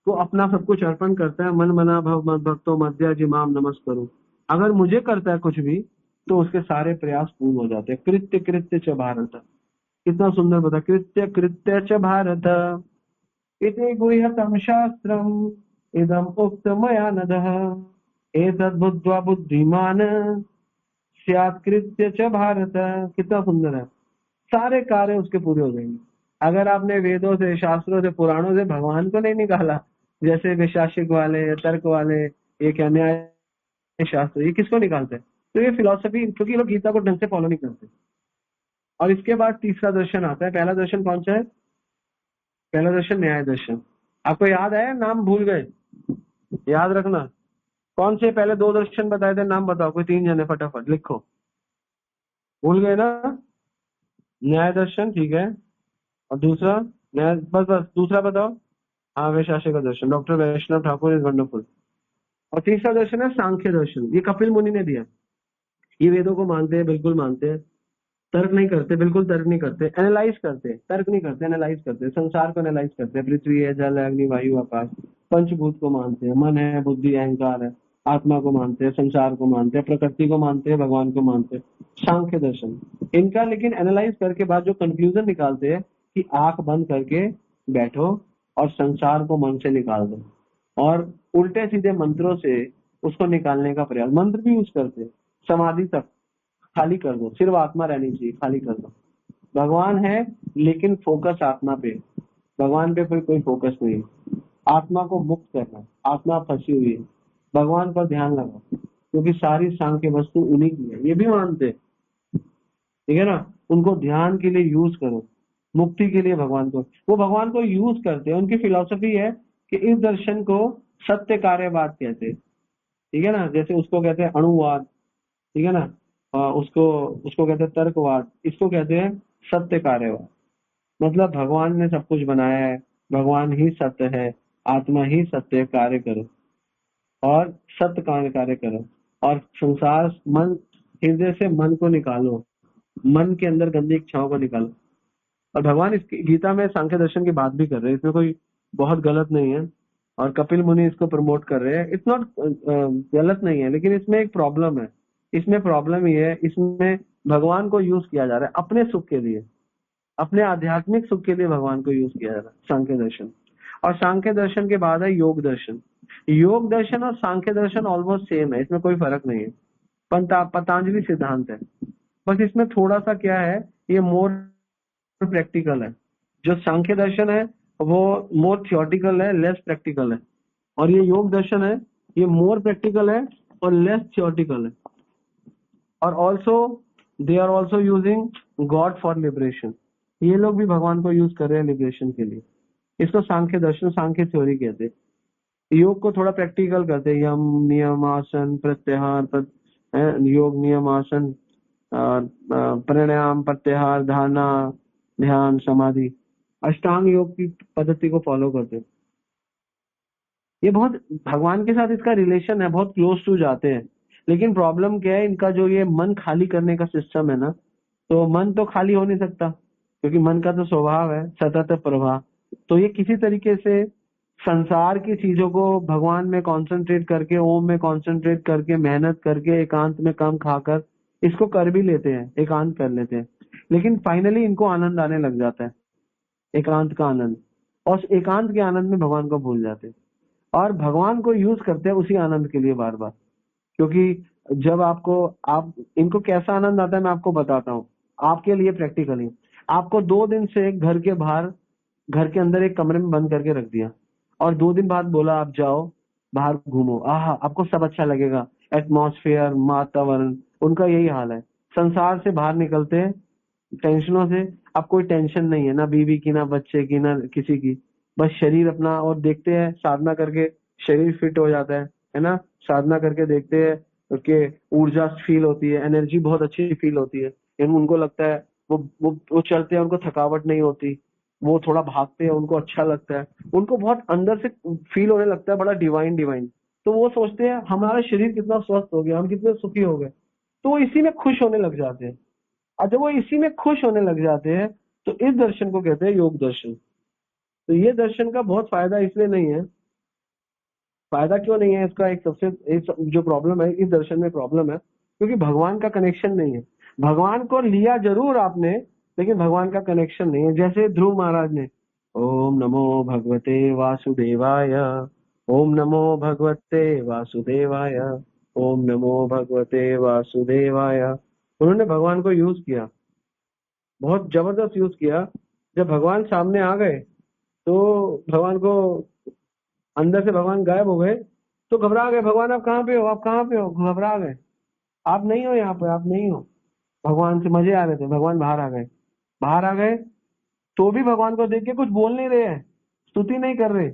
को अपना सब कुछ अर्पण करता है, मन मना भव मद भक्तो मध्य जिमाम नमस्करो, अगर मुझे करता है कुछ भी, तो उसके सारे प्रयास पूर्ण हो जाते हैं। कृत्य कृत्य च भारत, कितना सुंदर बता, कृत्य कृत्य च भारत इति गुह्यतम शास्त्रम इदम उक्त मया नघ एतद् बुद्ध्वा बुद्धिमान स्यात् कृत्य च भारत। कितना सुंदर है, सारे कार्य उसके पूरे हो जाएंगे। अगर आपने वेदों से शास्त्रों से पुराणों से भगवान को नहीं निकाला, जैसे वैशासिक वाले तर्क वाले, ये क्या न्याय शास्त्र, ये किसको निकालते हैं? तो ये फिलॉसफी, क्योंकि लोग गीता को ढंग से फॉलो नहीं करते। और इसके बाद तीसरा दर्शन आता है। पहला दर्शन कौन सा है? पहला दर्शन न्याय दर्शन। आपको याद है? नाम भूल गए? याद रखना। कौन से पहले दो दर्शन बताए थे, नाम बताओ, कोई 3 जने फटाफट लिखो। भूल गए ना? न्याय दर्शन, ठीक है। और दूसरा न्याय, बस बस दूसरा बताओ। हाँ, वैशाखी का दर्शन, doctor Vaishnav Thakur is wonderful. और तीसरा दर्शन है सांख्य दर्शन, ये कपिल मुनि ने दिया। ये वेदों को मानते हैं, बिल्कुल मानते हैं, तर्क नहीं करते, बिल्कुल तर्क नहीं करते, एनालाइज करते, तर्क नहीं करते, एनालाइज करते, संसार को एनालाइज करते, पृथ्वी है, जल है, अग्नि, वायु, आकाश, पंचभूत को मानते हैं, मन है, बुद्धि, अहंकार है, आत्मा को मानते हैं, संसार को मानते हैं, प्रकृति को मानते हैं, भगवान को मानते हैं। सांख्य दर्शन इनका, लेकिन एनालाइज करके बाद जो कंक्लूजन निकालते हैं कि आंख बंद करके बैठो और संसार को मन से निकाल दो, और उल्टे सीधे मंत्रों से उसको निकालने का प्रयास, मंत्र भी यूज करते हैं, समाधि तक खाली कर दो, सिर्फ आत्मा रहनी चाहिए, खाली कर दो। भगवान है लेकिन फोकस आत्मा पे, भगवान पे कोई फोकस नहीं है, आत्मा को मुक्त करना, आत्मा फंसी हुई है, भगवान पर ध्यान लगाओ, क्योंकि सारी सांख्य वस्तु उन्हीं की है, ये भी मानते हैं, ठीक है ना। उनको ध्यान के लिए यूज करो, मुक्ति के लिए भगवान को, वो भगवान को यूज करते हैं। उनकी फिलॉसफी है कि इस दर्शन को सत्य कार्यवाद कहते हैं, ठीक है ना। जैसे उसको कहते हैं अणुवाद, ठीक है ना। उसको उसको कहते हैं तर्कवाद, इसको कहते हैं सत्य कार्यवाद। मतलब भगवान ने सब कुछ बनाया है, भगवान ही सत्य है, आत्मा ही सत्य है, कार्य करो और सत्य कार्य करो, और संसार मन, हृदय से मन को निकालो, मन के अंदर गंदी इच्छाओं को निकालो। और भगवान इसकी गीता में सांख्य दर्शन की बात भी कर रहे हैं, इसमें कोई बहुत गलत नहीं है, और कपिल मुनि इसको प्रमोट कर रहे हैं, इट्स नॉट गलत नहीं है, लेकिन इसमें एक प्रॉब्लम है। इसमें प्रॉब्लम ये है, इसमें भगवान को यूज किया जा रहा है अपने सुख के लिए, अपने आध्यात्मिक सुख के लिए भगवान को यूज किया जा रहा है, सांख्य दर्शन। और सांख्य दर्शन के बाद है योग दर्शन। योग दर्शन और सांख्य दर्शन ऑलमोस्ट सेम है, इसमें कोई फर्क नहीं है, पतंजलि सिद्धांत है। बस इसमें थोड़ा सा क्या है, ये मोर प्रैक्टिकल है। जो सांख्य दर्शन है वो मोर थियोटिकल है, लेस प्रैक्टिकल है, और ये योग दर्शन है, ये मोर प्रैक्टिकल है और लेस थियोटिकल है। और also they are also using god for liberation, ये लोग भी भगवान को यूज कर रहे हैं लिबरेशन के लिए। इसको सांख्य दर्शन, सांख्य थ्योरी कहते हैं। योग को थोड़ा प्रैक्टिकल करते हैं, यम नियम आसन प्रत्याहार योग नियम आसन, प्राणायाम प्रत्याहार धारणा ध्यान समाधि, अष्टांग योग की पद्धति को फॉलो करते हैं। ये बहुत भगवान के साथ इसका रिलेशन है, बहुत क्लोज टू जाते हैं। लेकिन प्रॉब्लम क्या है, इनका जो ये मन खाली करने का सिस्टम है ना, तो मन तो खाली हो नहीं सकता, क्योंकि मन का तो स्वभाव है सतत प्रवाह। तो ये किसी तरीके से संसार की चीजों को भगवान में कंसंट्रेट करके, ओम में कंसंट्रेट करके, मेहनत करके, एकांत में कम खाकर इसको कर भी लेते हैं, एकांत कर लेते हैं। लेकिन फाइनली इनको आनंद आने लग जाता है, एकांत का आनंद, और उस एकांत के आनंद में भगवान को भूल जाते हैं, और भगवान को यूज करते हैं उसी आनंद के लिए बार बार। क्योंकि जब आपको, आप इनको कैसा आनंद आता है मैं आपको बताता हूँ, आपके लिए प्रैक्टिकली। आपको 2 दिन से घर के बाहर, घर के अंदर एक कमरे में बंद करके रख दिया, और 2 दिन बाद बोला आप जाओ बाहर घूमो, आहा आपको सब अच्छा लगेगा, एटमॉस्फेयर, वातावरण, उनका यही हाल है। संसार से बाहर निकलते हैं टेंशनों से, अब कोई टेंशन नहीं है, ना बीवी की, ना बच्चे की, ना किसी की, बस शरीर अपना। और देखते हैं साधना करके शरीर फिट हो जाता है ना। साधना करके देखते हैं कि ऊर्जा फील होती है, एनर्जी बहुत अच्छी फील होती है, उनको लगता है वो चलते हैं, उनको थकावट नहीं होती, वो थोड़ा भागते हैं, उनको अच्छा लगता है, उनको बहुत अंदर से फील होने लगता है, बड़ा डिवाइन डिवाइन। तो वो सोचते हैं हमारा शरीर कितना स्वस्थ हो गया, हम कितने सुखी हो गए, तो वो इसी में खुश होने लग जाते हैं। और जब वो इसी में खुश होने लग जाते हैं, तो इस दर्शन को कहते हैं योग दर्शन। तो ये दर्शन का बहुत फायदा इसलिए नहीं है, फायदा क्यों नहीं है इसका, एक जो प्रॉब्लम है इस दर्शन में, प्रॉब्लम है क्योंकि भगवान का कनेक्शन नहीं है। भगवान को लिया जरूर आपने, लेकिन भगवान का कनेक्शन नहीं है। जैसे ध्रुव महाराज ने ओम नमो भगवते वासुदेवाय, ओम नमो भगवते वासुदेवाय, ओम नमो भगवते वासुदेवाय, उन्होंने भगवान को यूज किया, बहुत जबरदस्त यूज किया। जब भगवान सामने आ गए तो भगवान को, अंदर से भगवान गायब हो गए, तो घबरा गए, भगवान आप कहाँ पे हो, आप कहाँ पे हो, घबरा गए, आप नहीं हो यहाँ पे, आप नहीं हो। भगवान से मजे आ रहे थे, भगवान बाहर आ गए, बाहर आ गए, तो भी भगवान को देख के कुछ बोल नहीं रहे हैं, स्तुति नहीं कर रहे,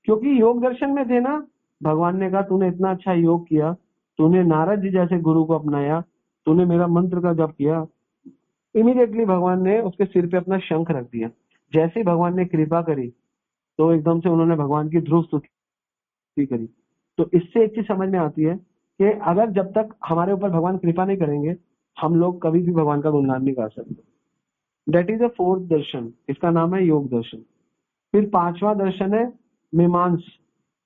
क्योंकि योग दर्शन में थे ना। भगवान ने कहा तूने इतना अच्छा योग किया, तूने नारद जी जैसे गुरु को अपनाया, तूने मेरा मंत्र का जप किया। इमीडिएटली भगवान ने उसके सिर पे अपना शंख रख दिया। जैसे ही भगवान ने कृपा करी, तो एकदम से उन्होंने भगवान की ध्रुव स्तुति करी। तो इससे एक चीज समझ में आती है कि अगर जब तक हमारे ऊपर भगवान कृपा नहीं करेंगे, हम लोग कभी भी भगवान का गुणगान नहीं गा सकते। दैट इज अ फोर्थ दर्शन, इसका नाम है योग दर्शन। फिर पांचवा दर्शन है मीमांस,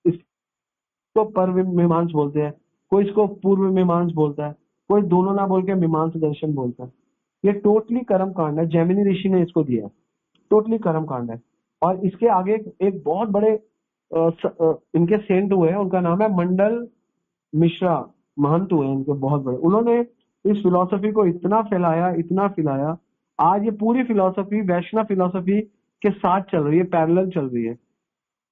इसको पर मीमांस बोलते हैं, कोई इसको पूर्व मीमांस बोलता है, कोई दोनों ना बोल के मीमांस दर्शन बोलता है। ये टोटली कर्म कांड है, जैमिनी ऋषि ने इसको दिया है, टोटली कर्म कांड है। और इसके आगे एक बहुत बड़े इनके सेंट हुए हैं, उनका नाम है मंडल मिश्रा, महंत हुए इनके बहुत बड़े। उन्होंने इस फिलॉसफी को इतना फैलाया, इतना फैलाया, आज ये पूरी फिलॉसफी वैष्णव फिलॉसफी के साथ चल रही है, पैरेलल चल रही है।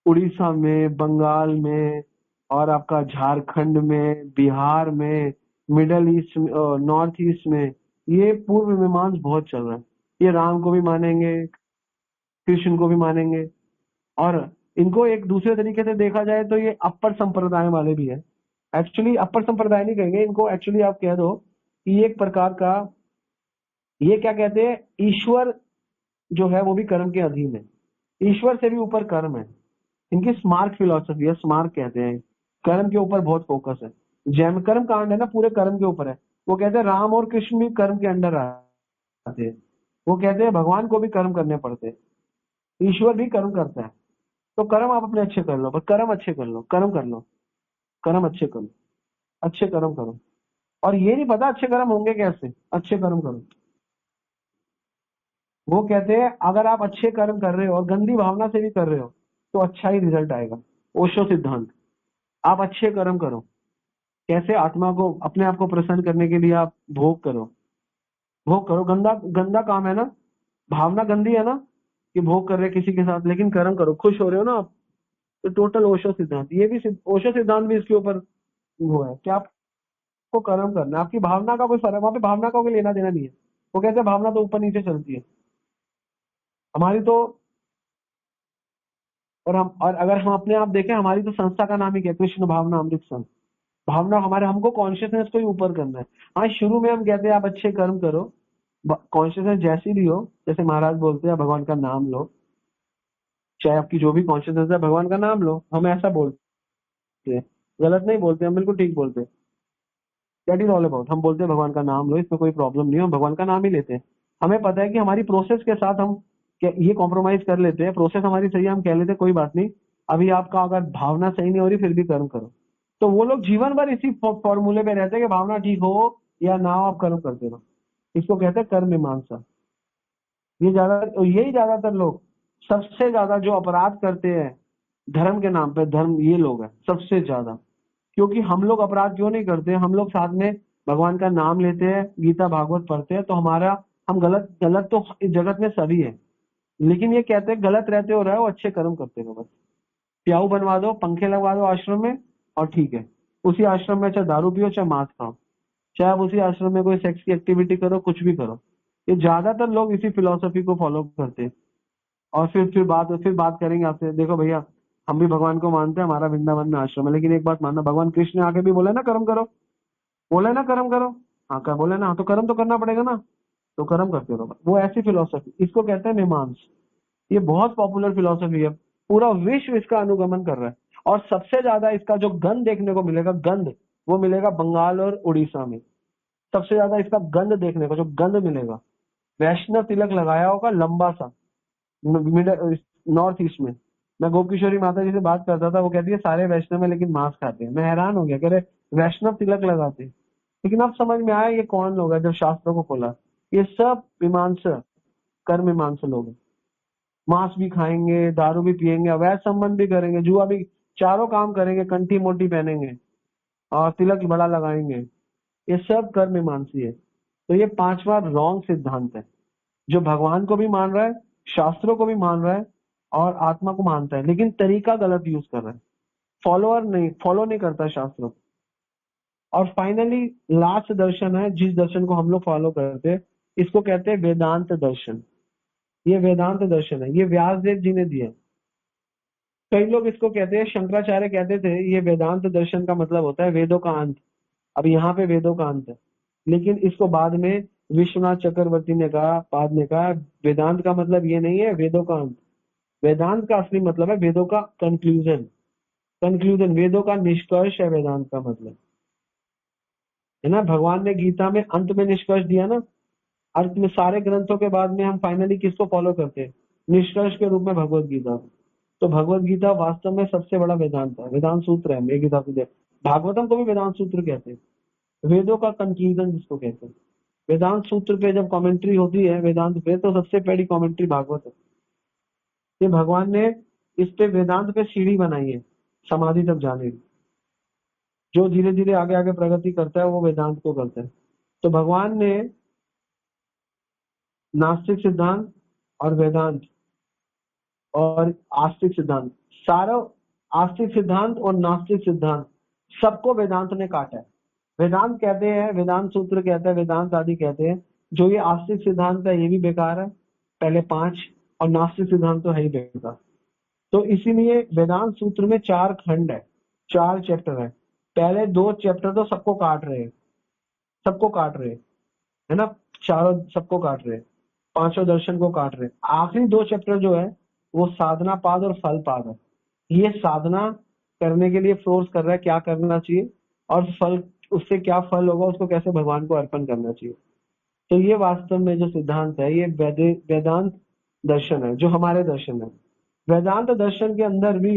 उड़ीसा में, बंगाल में, और आपका झारखंड में, बिहार में, मिडल ईस्ट में, नॉर्थ ईस्ट में, ये पूर्व मीमांस बहुत चल रहा है। ये राम को भी मानेंगे, कृष्ण को भी मानेंगे, और इनको एक दूसरे तरीके से देखा जाए तो ये अपर संप्रदाय वाले भी है। एक्चुअली अपर संप्रदाय नहीं कहेंगे इनको, एक्चुअली आप कह दो कि ये एक प्रकार का, ये क्या कहते हैं, ईश्वर जो है वो भी कर्म के अधीन है, ईश्वर से भी ऊपर कर्म है। इनकी स्मार्ट फिलोसफी है, स्मार्ट कहते हैं, कर्म के ऊपर बहुत फोकस है। जैन कर्म कांड है ना, पूरे कर्म के ऊपर है। वो कहते हैं राम और कृष्ण भी कर्म के अंडर आते हैं। वो कहते हैं भगवान को भी कर्म करने पड़ते हैं, ईश्वर भी कर्म करता है। तो कर्म आप अपने अच्छे कर लो, पर कर्म अच्छे कर लो, कर्म कर लो, कर्म अच्छे करो, अच्छे कर्म करो। और ये नहीं पता अच्छे कर्म होंगे कैसे, अच्छे कर्म करो। वो कहते हैं अगर आप अच्छे कर्म कर रहे हो और गंदी भावना से भी कर रहे हो तो अच्छा ही रिजल्ट आएगा। ओशो सिद्धांत, आप अच्छे कर्म करो। कैसे? आत्मा को, अपने आप को प्रसन्न करने के लिए आप भोग करो, भोग करो। गंदा गंदा काम है ना, भावना गंदी है ना कि भोग कर रहे किसी के साथ, लेकिन कर्म करो, खुश हो रहे हो ना आप। तो टोटल ओशो सिद्धांत, ये भी ओशो सिद्धांत भी इसके ऊपर वो है कि आपको कर्म करना है। आपकी भावना का कोई फर्क, वहां पे भावना का कोई लेना देना नहीं है। वो कहते हैं भावना तो ऊपर नीचे चलती है हमारी तो। और अगर हम अपने आप देखें, हमारी तो संस्था का नाम ही क्या है, कृष्ण भावना अमृत संघ। भावना हमारे, हमको कॉन्शियसनेस को ही ऊपर करना है। हाँ, शुरू में हम कहते हैं आप अच्छे कर्म करो, कॉन्शियसनेस जैसी भी हो, जैसे महाराज बोलते हैं भगवान का नाम लो, चाहे आपकी जो भी कॉन्शियसनेस है भगवान का नाम लो, हम ऐसा बोलते हैं, गलत नहीं बोलते, हम बिल्कुल ठीक बोलते हैं। दैट इज ऑल अबाउट, हम बोलते हैं भगवान का नाम लो, इसमें कोई प्रॉब्लम नहीं है, हम भगवान का नाम ही लेते हैं। हमें पता है कि हमारी प्रोसेस के साथ हम ये कॉम्प्रोमाइज कर लेते हैं, प्रोसेस हमारी सही है, हम कह लेते हैं कोई बात नहीं, अभी आपका अगर भावना सही नहीं हो रही फिर भी कर्म करो। तो वो लोग जीवन भर इसी फॉर्मूले पे रहते हैं कि भावना ठीक हो या ना हो, आप कर्म करते रहो। इसको कहते हैं कर्म मीमांसा। ये ज्यादा, यही ज्यादातर लोग, सबसे ज्यादा जो अपराध करते हैं धर्म के नाम पे, धर्म ये लोग हैं सबसे ज्यादा। क्योंकि हम लोग अपराध क्यों नहीं करते, हम लोग साथ में भगवान का नाम लेते हैं, गीता भागवत पढ़ते हैं, तो हमारा, हम गलत गलत तो इस जगत में सभी है, लेकिन ये कहते हैं गलत रहते हो रहे हो, अच्छे कर्म करते हो बस। प्याऊ बनवा दो, पंखे लगवा दो आश्रम में, और ठीक है। उसी आश्रम में चाहे दारू पियो चाहे मांस खाओ, चाहे आप उसी आश्रम में कोई सेक्स की एक्टिविटी करो, कुछ भी करो। ये ज्यादातर लोग इसी फिलोसफी को फॉलो करते हैं। और फिर बात करेंगे आपसे, देखो भैया हम भी भगवान को मानते हैं, हमारा वृंदावन में आश्रम है, लेकिन एक बात मानना, भगवान कृष्ण ने आके भी बोले ना कर्म करो, बोले ना कर्म करो। हाँ, क्या बोले ना, हाँ, तो कर्म तो करना पड़ेगा ना, तो कर्म करते रहो। वो ऐसी फिलोसफी, इसको कहते हैं मीमांस। ये बहुत पॉपुलर फिलोसफी है, पूरा विश्व इसका अनुगमन कर रहा है। और सबसे ज्यादा इसका जो गंध देखने को मिलेगा, गंध, वो मिलेगा बंगाल और उड़ीसा में। सबसे ज्यादा इसका गंध देखने को, जो गंध मिलेगा, वैष्णव तिलक लगाया होगा लंबा सा, मिडल नॉर्थ ईस्ट में। मैं गोप किशोरी माता जी से बात करता था, वो कहती है सारे वैष्णव है लेकिन मांस खाते हैं। मैं हैरान हो गया, कह रहे वैष्णव तिलक लगाते हैं। लेकिन अब समझ में आया ये कौन लोग है, जब शास्त्रों को खोला, ये सब मीमांसा, कर्म मीमांसा लोग हैं। मांस भी खाएंगे, दारू भी पिएंगे, अवैध संबंध भी करेंगे, जुआ भी, चारों काम करेंगे, कंठी मोटी पहनेंगे और तिलक बड़ा लगाएंगे। ये सब कर्म मीमांसी है। तो ये पांचवा रॉन्ग सिद्धांत है, जो भगवान को भी मान रहा है, शास्त्रों को भी मान रहा है, और आत्मा को मानता है, लेकिन तरीका गलत यूज कर रहा है, फॉलो नहीं करता शास्त्रों को। और फाइनली लास्ट दर्शन है, जिस दर्शन को हम लोग फॉलो करते हैं, इसको कहते हैं वेदांत दर्शन। ये वेदांत दर्शन है, ये व्यास देव जी ने दिया। कई लोग इसको कहते हैं, शंकराचार्य कहते थे ये वेदांत दर्शन का मतलब होता है वेदों का अंत। अब यहाँ पे वेदों का अंत है, लेकिन इसको बाद में विश्वनाथ चक्रवर्ती ने कहा, बाद ने कहा वेदांत का मतलब ये नहीं है वेदों का अंत। वेदांत का असली मतलब है वेदों का कंक्लूजन। कंक्लूजन, वेदों का निष्कर्ष है वेदांत का मतलब। है ना। भगवान ने गीता में अंत में निष्कर्ष दिया ना, अंत में सारे ग्रंथों के बाद में हम फाइनली किसको फॉलो करते हैं, निष्कर्ष के रूप में भगवत गीता। तो भगवत गीता वास्तव में सबसे बड़ा वेदांत है, वेदांत सूत्र है। एक गीता को भागवतम को भी वेदांत सूत्र कहते हैं, वेदों का कंक्लूजन जिसको कहते हैं। वेदांत सूत्र पे जब कमेंट्री होती है वेदांत पे, तो सबसे पहली कमेंट्री भागवत है। ये भगवान ने इस पे वेदांत पे सीढ़ी बनाई है समाधि तक जाने की। जो धीरे धीरे आगे आगे प्रगति करता है वो वेदांत को करता है। तो भगवान ने नास्तिक सिद्धांत और वेदांत और आस्तिक सिद्धांत, सारा आस्तिक सिद्धांत और नास्तिक सिद्धांत सबको वेदांत ने काटा है। वेदांत कहते हैं, वेदांत सूत्र कहते हैं, वेदांत आदि कहते हैं जो ये आस्तिक सिद्धांत है ये भी बेकार है, पहले 5, और नास्तिक सिद्धांत तो है ही बेकार। तो इसीलिए वेदांत सूत्र में 4 खंड है, 4 चैप्टर है। पहले 2 चैप्टर तो सबको काट रहे हैं, सबको काट रहे हैं, है ना, चारों सबको काट रहे हैं, 5 दर्शन को काट रहे हैं। आखिरी 2 चैप्टर जो है वो साधना पाद और फल पाद है। ये साधना करने के लिए फोर्स कर रहा है क्या करना चाहिए, और फल, उससे क्या फल होगा उसको कैसे भगवान को अर्पण करना चाहिए। तो ये वास्तव में जो सिद्धांत है ये वेदांत दर्शन है, जो हमारे दर्शन है। वेदांत दर्शन के अंदर भी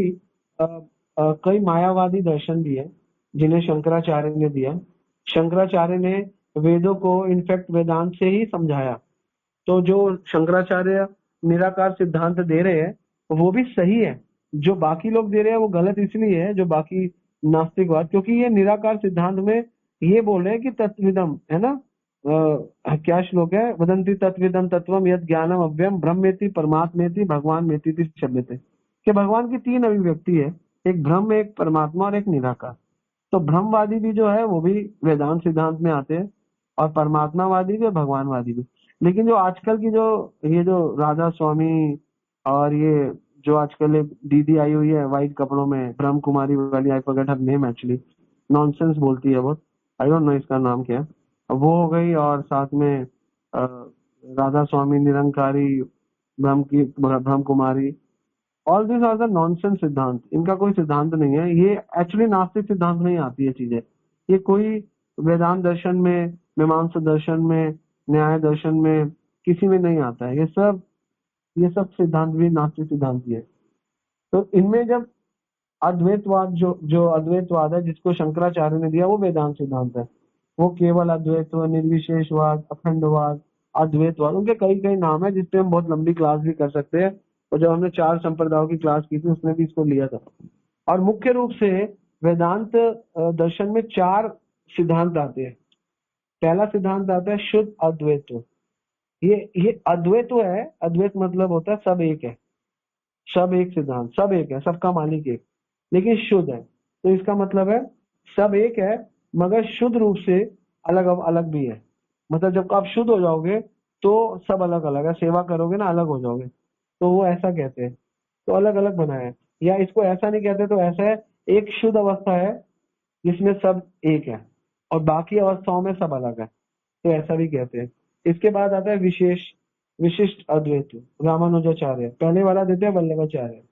कई मायावादी दर्शन भी है जिन्हें शंकराचार्य ने दिया। शंकराचार्य ने वेदों को इनफैक्ट वेदांत से ही समझाया। तो जो शंकराचार्य निराकार सिद्धांत दे रहे हैं वो भी सही है, जो बाकी लोग दे रहे हैं वो गलत इसलिए है, जो बाकी नास्तिकवाद, क्योंकि ये निराकार सिद्धांत में ये बोल रहे हैं कि तत्विदम, है ना, क्या श्लोक है, वदंती तत्विदम तत्वम यद ज्ञानम अव्यम ब्रह्मेति परमात्मेति भगवान मेति शब्दते, कि भगवान की 3 अभिव्यक्ति है, एक ब्रह्म, एक परमात्मा और एक निराकार। तो ब्रह्मवादी भी जो है वो भी वेदांत सिद्धांत में आते हैं, और परमात्मावादी भी और भगवानवादी भी। लेकिन जो आजकल की जो ये जो राधा स्वामी और ये जो आजकल एक दीदी आई हुई है व्हाइट कपड़ों में, ब्रह्म कुमारी वाली, I forget her name actually, nonsense बोलती है बहुत, आई डोंट नो इसका नाम क्या है, वो हो गई, और साथ में Radha Swami Nirankari, Brahma Kumari, all this are the nonsense सिद्धांत। इनका कोई सिद्धांत नहीं है, ये एक्चुअली नास्तिक सिद्धांत में ही आती है चीजें। ये कोई वेदांत दर्शन में, मीमांसा दर्शन में, न्याय दर्शन में किसी में नहीं आता है। ये सब सिद्धांत भी नास्तिक सिद्धांत ही है। तो इनमें जब अद्वैतवाद, जो अद्वैतवाद है जिसको शंकराचार्य ने दिया, वो वेदांत सिद्धांत है। वो केवल अद्वैत, निर्विशेषवाद, अखंडवाद, अद्वैतवाद, उनके कई कई नाम है जिसपे हम बहुत लंबी क्लास भी कर सकते हैं। और जब हमने 4 संप्रदायों की क्लास की थी उसमें भी इसको लिया था। और मुख्य रूप से वेदांत दर्शन में 4 सिद्धांत आते हैं। पहला सिद्धांत आता है शुद्ध अद्वैत। ये अद्वैत है, अद्वैत मतलब होता है सब एक है, सब एक सिद्धांत, सब एक है, सबका मालिक एक, लेकिन शुद्ध है। तो इसका मतलब है सब एक है मगर शुद्ध रूप से अलग अलग भी है। मतलब जब आप शुद्ध हो जाओगे तो सब अलग अलग है, सेवा करोगे ना अलग हो जाओगे, तो वो ऐसा कहते हैं। तो अलग अलग बनाया है, या इसको ऐसा नहीं कहते तो ऐसा है, एक शुद्ध अवस्था है जिसमें सब एक है और बाकी अवस्थाओं में सब अलग है, तो ऐसा भी कहते हैं। इसके बाद आता है विशिष्ट अद्वैत, रामानुजाचार्य। पहले वाला देते हैं वल्लभाचार्य,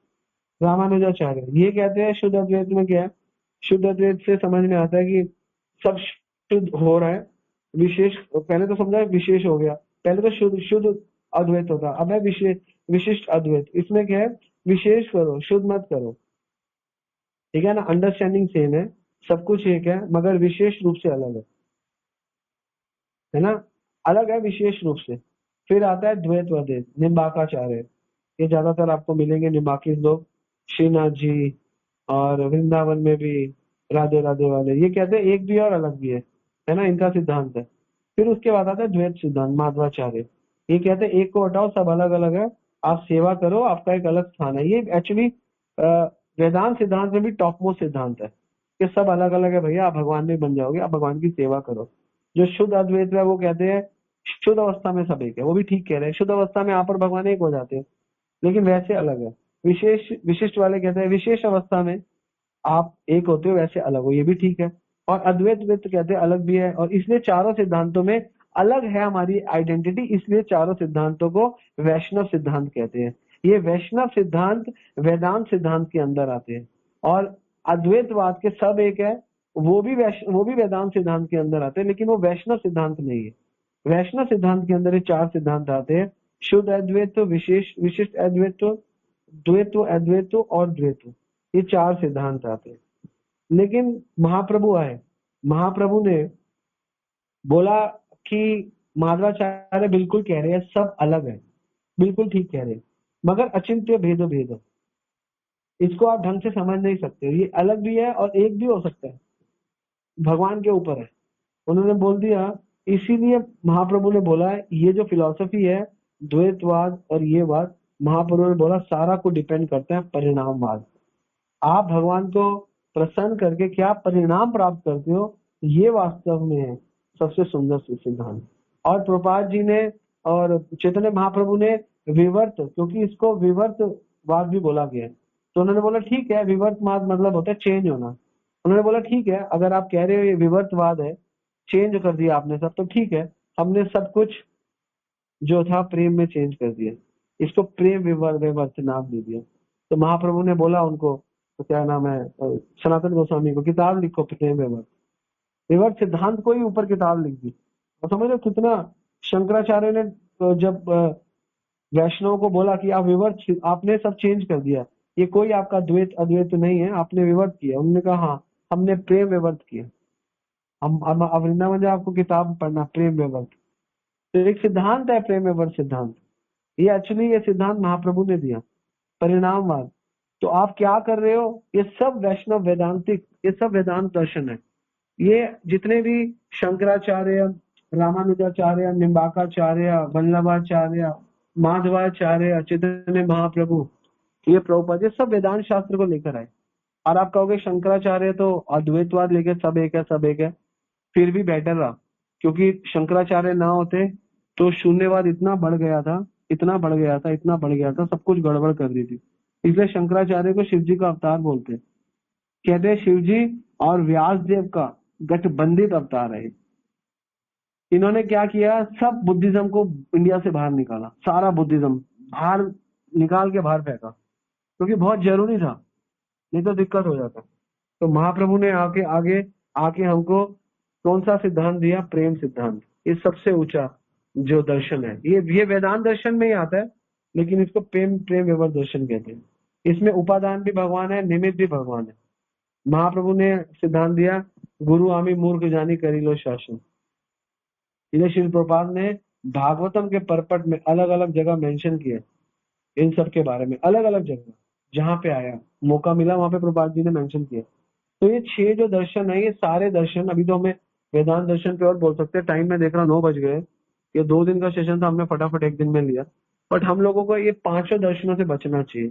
रामानुजाचार्य। ये कहते हैं शुद्ध अद्वैत में क्या है, शुद्ध अद्वैत से समझ में आता है कि सब शुद्ध हो रहा है, विशेष, पहले तो समझा विशेष हो गया, पहले तो शुद्ध शुद्ध अद्वैत होता, अब है विशिष्ट अद्वैत। इसमें क्या है, विशेष करो, शुद्ध मत करो, ठीक है ना। अंडरस्टैंडिंग सेम है, सब कुछ एक है मगर विशेष रूप से अलग है ना, अलग है विशेष रूप से। फिर आता है द्वैतवादी, निम्बाकाचार्य। ये ज्यादातर आपको मिलेंगे निम्बाकी लोग, श्रीनाथ जी और वृंदावन में भी राधे राधे वाले। ये कहते हैं एक भी और अलग भी है ना, इनका सिद्धांत है। फिर उसके बाद आता है द्वैत सिद्धांत, माधवाचार्य। ये कहते हैं एक को हटाओ, सब अलग अलग है, आप सेवा करो, आपका एक अलग स्थान है। ये एक्चुअली वेदांत सिद्धांत में भी टॉप मोस्ट सिद्धांत है कि सब अलग अलग है भैया, आप भगवान में बन जाओगे, आप भगवान की सेवा करो। जो शुद्ध अद्वैत है वो कहते हैं शुद्ध अवस्था में सब एक है, वो भी ठीक कह रहे हैं, शुद्ध अवस्था में आप और भगवान एक हो जाते हैं लेकिन वैसे अलग है। विशिष्ट वाले कहते हैं विशेष अवस्था में आप एक होते हो, वैसे अलग हो, ये भी ठीक है। और अद्वैत कहते हैं अलग भी है, और इसलिए चारों सिद्धांतों में अलग है हमारी आइडेंटिटी, इसलिए चारों सिद्धांतों को वैष्णव सिद्धांत कहते हैं। ये वैष्णव सिद्धांत वेदांत सिद्धांत के अंदर आते हैं। और अद्वैतवाद के सब एक है, वो भी वेदांत सिद्धांत के अंदर आते हैं, लेकिन वो वैष्णव सिद्धांत नहीं है। वैष्णव सिद्धांत के अंदर ये 4 सिद्धांत आते हैं: शुद्ध अद्वैत, विशेष विशिष्ट अद्वैत, द्वैत अद्वैत और द्वैत। ये 4 सिद्धांत आते हैं। लेकिन महाप्रभु आए, महाप्रभु ने बोला कि माधवाचार्य बिल्कुल कह रहे हैं सब अलग है, बिल्कुल ठीक कह रहे हैं, मगर अचिंत्य भेद भेद, इसको आप ढंग से समझ नहीं सकते, ये अलग भी है और एक भी हो सकता है, भगवान के ऊपर है। उन्होंने बोल दिया, इसीलिए महाप्रभु ने बोला ये जो फिलॉसफी है द्वैतवाद और ये बात, महाप्रभु ने बोला सारा को डिपेंड करता है परिणामवाद। आप भगवान को प्रसन्न करके क्या परिणाम प्राप्त करते हो, ये वास्तव में है सबसे सुंदर सिद्धांत। और प्रभुपाद जी ने और चैतन्य महाप्रभु ने विवर्त, क्योंकि इसको विवर्तवाद भी बोला गया है, तो उन्होंने बोला ठीक है, विवर्तवाद मतलब होता है चेंज होना। उन्होंने बोला ठीक है, अगर आप कह रहे हो ये विवर्तवाद है, चेंज कर दिया आपने सब, तो ठीक है, हमने सब कुछ जो था प्रेम में चेंज कर दिया, इसको प्रेम विवर्त नाम दे दिया। तो महाप्रभु ने बोला उनको, तो क्या नाम है, सनातन गोस्वामी को, किताब लिखो प्रेम विवर्त, विवर्त सिद्धांत को ही ऊपर किताब लिख दी। और समझ लो कितना, शंकराचार्य ने जब वैष्णव को बोला कि आप विवर्त, आपने सब चेंज कर दिया, ये कोई आपका द्वैत अद्वैत नहीं है, आपने विवर्त किया। उन्होंने कहा हाँ, हमने प्रेम विवर्त किया। हम अब वृंदावन में आपको किताब पढ़ना प्रेम विवर्त, तो एक सिद्धांत है प्रेम विवर्त सिद्धांत। ये एक्चुअली ये सिद्धांत महाप्रभु ने दिया, परिणामवाद। तो आप क्या कर रहे हो, ये सब वैष्णव वेदांतिक, ये सब वेदांत दर्शन है। ये जितने भी शंकराचार्य, रामानुजाचार्य, निम्बाकाचार्य, वल्लभाचार्य, माधवाचार्य, चैतन्य महाप्रभु, ये प्रभुपाद, ये सब वेदांत शास्त्र को लेकर आए। और आप कहोगे शंकराचार्य तो अद्वैतवाद लेके सब एक है, सब एक है, फिर भी बेटर रहा, क्योंकि शंकराचार्य ना होते तो शून्यवाद इतना बढ़ गया था, इतना बढ़ गया था, इतना बढ़ गया था, सब कुछ गड़बड़ कर दी थी। इसलिए शंकराचार्य को शिव जी का अवतार बोलते हैं। कहते हैं शिव जी और व्यास देव का गठबंधित अवतार है। इन्होंने क्या किया, सब बुद्धिज्म को इंडिया से बाहर निकाला, सारा बुद्धिज्म बाहर निकाल के बाहर फेंका, क्योंकि बहुत जरूरी था, नहीं तो दिक्कत हो जाता। तो महाप्रभु ने आके आगे आके हमको कौन सा सिद्धांत दिया, प्रेम सिद्धांत। ये सबसे ऊंचा जो दर्शन है, ये वेदांत दर्शन में ही आता है, लेकिन इसको प्रेम प्रेम विवर्त दर्शन कहते हैं। इसमें उपादान भी भगवान है, निमित्त भी भगवान है। महाप्रभु ने सिद्धांत दिया, गुरु आमी मूर्ख जानी करी लो शासन। इन्हें श्री प्रभुपाद ने भागवतम के परपट में अलग अलग जगह मेंशन किया, इन सब के बारे में अलग अलग जगह, जहाँ पे आया मौका मिला वहां पे प्रभुपाद जी ने मेंशन किया। तो ये 6 जो दर्शन है, ये सारे दर्शन, अभी तो हमें वेदांत दर्शन पे और बोल सकते हैं, टाइम में देख रहा 9 बज गए, ये 2 दिन का सेशन था, हमने फटाफट एक दिन में लिया। बट हम लोगों को ये 5 दर्शनों से बचना चाहिए,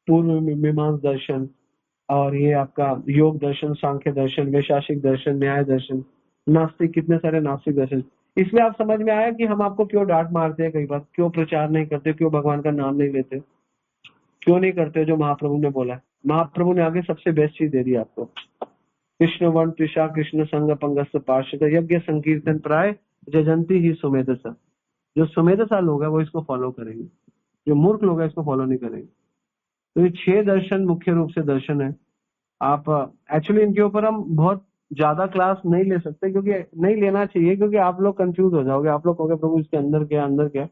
पूर्व मीमांस दर्शन, और ये आपका योग दर्शन, सांख्य दर्शन, वैशासिक दर्शन, न्याय दर्शन, नास्तिक, कितने सारे नास्तिक दर्शन। इसमें आप समझ में आया कि हम आपको क्यों डांट मारते हैं, कई बार क्यों प्रचार नहीं करते, क्यों भगवान का नाम नहीं लेते, क्यों नहीं करते जो महाप्रभु ने बोला है। महाप्रभु ने आगे सबसे बेस्ट चीज दे दी आपको, कृष्ण वर्ण त्रिषा कृष्ण संग पंगस्त पार्षद यज्ञ संकीर्तन प्राय जजंती ही सुमेधसा। जो सुमेधसा लोग है वो इसको फॉलो करेंगे, जो मूर्ख लोग है इसको फॉलो नहीं करेंगे। तो ये 6 दर्शन मुख्य रूप से दर्शन है। आप एक्चुअली इनके ऊपर हम बहुत ज्यादा क्लास नहीं ले सकते, क्योंकि नहीं लेना चाहिए, क्योंकि आप लोग कंफ्यूज हो जाओगे, आप लोग कहोगे प्रभु इसके अंदर क्या, अंदर क्या।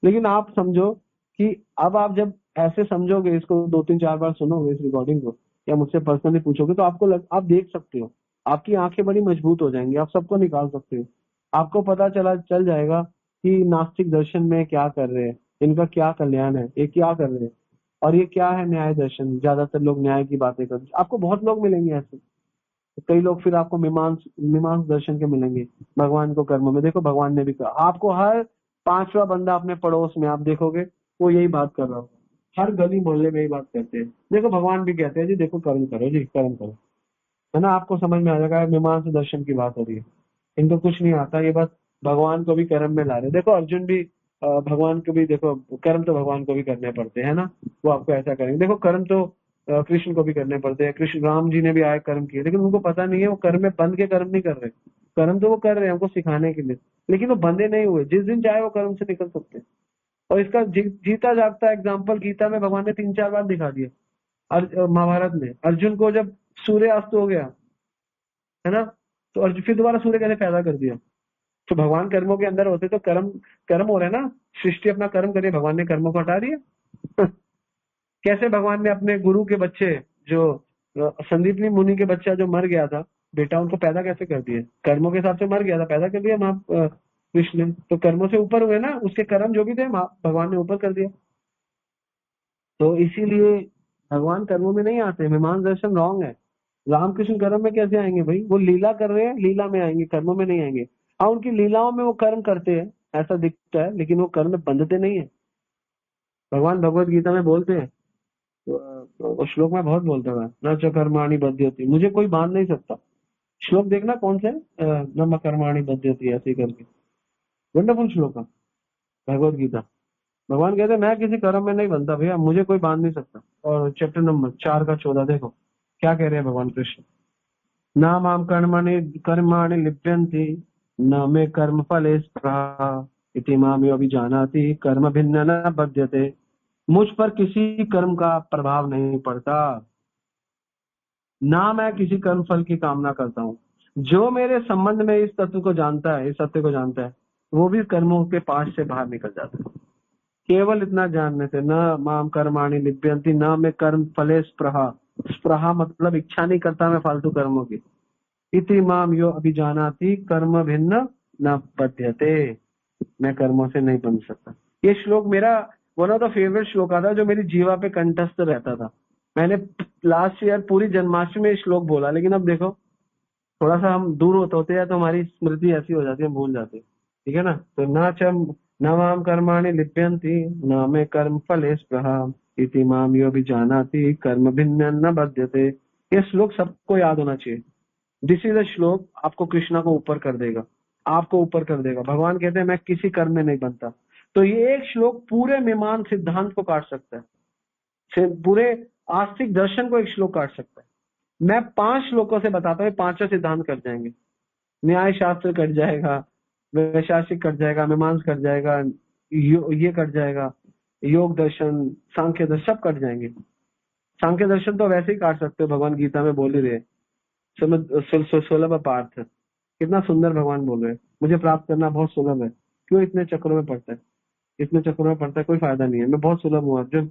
लेकिन आप समझो कि अब आप जब ऐसे समझोगे, इसको 2-3-4 बार सुनोगे इस रिकॉर्डिंग को, या मुझसे पर्सनली पूछोगे, तो आपको आप देख सकते हो, आपकी आंखें बड़ी मजबूत हो जाएंगी, आप सबको निकाल सकते हो। आपको पता चल जाएगा कि नास्तिक दर्शन में क्या कर रहे हैं, इनका क्या कल्याण है, ये क्या कर रहे हैं, और ये क्या है न्याय दर्शन। ज्यादातर लोग न्याय की बातें करते हैं, आपको बहुत लोग मिलेंगे ऐसे। तो कई लोग फिर आपको मीमांस दर्शन के मिलेंगे, भगवान को कर्म में देखो, भगवान ने भी कहा, आपको हर 5वां बंदा अपने पड़ोस में आप देखोगे वो यही बात कर रहा होगा, हर गली मोहल्ले में यही बात करते हैं। देखो भगवान भी कहते हैं जी, देखो कर्म करो जी, कर्म करो, है ना। आपको समझ में आ जाएगा मीमांस दर्शन की बात हो रही है, इनको कुछ नहीं आता, ये बस भगवान को भी कर्म में ला रहे। देखो अर्जुन भी भगवान को भी, देखो कर्म तो भगवान को भी करने पड़ते हैं ना, वो आपको ऐसा करेंगे। देखो कर्म तो कृष्ण को भी करने पड़ते हैं, कृष्ण राम जी ने भी आए कर्म किए, लेकिन उनको पता नहीं है वो कर्म में बंध के कर्म नहीं कर रहे, कर्म तो वो कर रहे हैं हमको सिखाने के लिए, लेकिन वो बंधे नहीं हुए, जिस दिन चाहे वो कर्म से निकल सकते हैं। और इसका जीता जागता एग्जाम्पल गीता में भगवान ने 3-4 बार दिखा दिया। महाभारत में अर्जुन को जब सूर्यास्त हो गया, है ना। तो और फिर दोबारा सूर्य कैसे पैदा कर दिया? तो भगवान कर्मों के अंदर होते तो कर्म कर्म हो रहे हैं ना, सृष्टि अपना कर्म करे, भगवान ने कर्मों को हटा दिया। कैसे भगवान ने अपने गुरु के बच्चे जो संदीपनी मुनि के बच्चा जो मर गया था बेटा, उनको पैदा कैसे कर दिए? कर्मों के हिसाब से मर गया था, पैदा कर दिया कृष्ण ने। तो कर्मों से ऊपर हुए ना, उसके कर्म जो भी थे भगवान ने ऊपर कर दिया। तो इसीलिए भगवान कर्मों में नहीं आते, मीमांस दर्शन रॉन्ग है। रामकृष्ण कर्म में कैसे आएंगे भाई? वो लीला कर रहे हैं, लीला में आएंगे, कर्मों में नहीं आएंगे। हाँ, उनकी लीलाओं में वो कर्म करते हैं ऐसा दिखता है, लेकिन वो कर्म में बंधते नहीं है। भगवान भगवत गीता में बोलते हैं, वो श्लोक में बहुत बोलता है, न च कर्माणि बध्यति, मुझे कोई बांध नहीं सकता। श्लोक देखना कौन से न कर्माणि बध्यति, ऐसे ही करके वंडरफुल श्लोक है भगवत गीता। भगवान कहते हैं मैं किसी कर्म में नहीं बनता भैया, मुझे कोई बांध नहीं सकता। और चैप्टर नंबर 4 का 14 देखो क्या कह रहे हैं भगवान कृष्ण। न माम कर्मणि कर्माणि लिप्यन्ति, न मे कर्म फले स्पृहा, इति माम यो अभिजानाति कर्म भिन्न न बध्यते। मुझ पर किसी कर्म का प्रभाव नहीं पड़ता, ना मैं किसी कर्म फल की कामना करता हूँ। जो मेरे संबंध में इस तत्व को जानता है, इस सत्य को जानता है, वो भी कर्मों के पास से बाहर निकल जाता है। केवल इतना जानने से, न माम कर्माणि लिप्यन्ति, न मैं कर्म फले स्पृहा, स्पृहा मतलब इच्छा नहीं करता मैं फालतू कर्मों की। इति माम यो अभिजानाति कर्म भिन्न न बध्यते, मैं कर्मों से नहीं बन सकता। ये श्लोक मेरा वन ऑफ द फेवरेट श्लोक था, जो मेरी जीवा पे कंठस्थ रहता था। मैंने लास्ट ईयर पूरी जन्माष्टमी में ये श्लोक बोला, लेकिन अब देखो थोड़ा सा हम दूर होते हैं तो हमारी स्मृति ऐसी हो जाती है, हम भूल जाते हैं। ठीक है ना। तो न माम कर्माणि लिप्यन्ति, न मे कर्म फले स्पृहा, इति माम यो अभिजानाति कर्म भिन्न न बध्यते। ये श्लोक सबको याद होना चाहिए। दिस इज अ श्लोक आपको कृष्णा को ऊपर कर देगा, आपको ऊपर कर देगा। भगवान कहते हैं मैं किसी कर्म में नहीं बनता। तो ये एक श्लोक पूरे मीमांस सिद्धांत को काट सकता है, पूरे आस्तिक दर्शन को एक श्लोक काट सकता है। मैं 5 श्लोकों से बताता हूँ, 5 सिद्धांत कट जाएंगे। न्याय शास्त्र कट जाएगा, वैशासिक कट जाएगा, मीमांस कट जाएगा, ये कट जाएगा, योग दर्शन, सांख्य दर्शन सब कट जाएंगे। सांख्य दर्शन तो वैसे ही काट सकते हो, भगवान गीता में बोल ही रहे, सुलभ पार्थ, कितना सुंदर भगवान बोल रहे हैं, मुझे प्राप्त करना बहुत सुलभ है। क्यों इतने चक्रों में पड़ता है? इतने चक्रों में पड़ता है, कोई फायदा नहीं है। मैं बहुत सुलभ हूँ अर्जुन,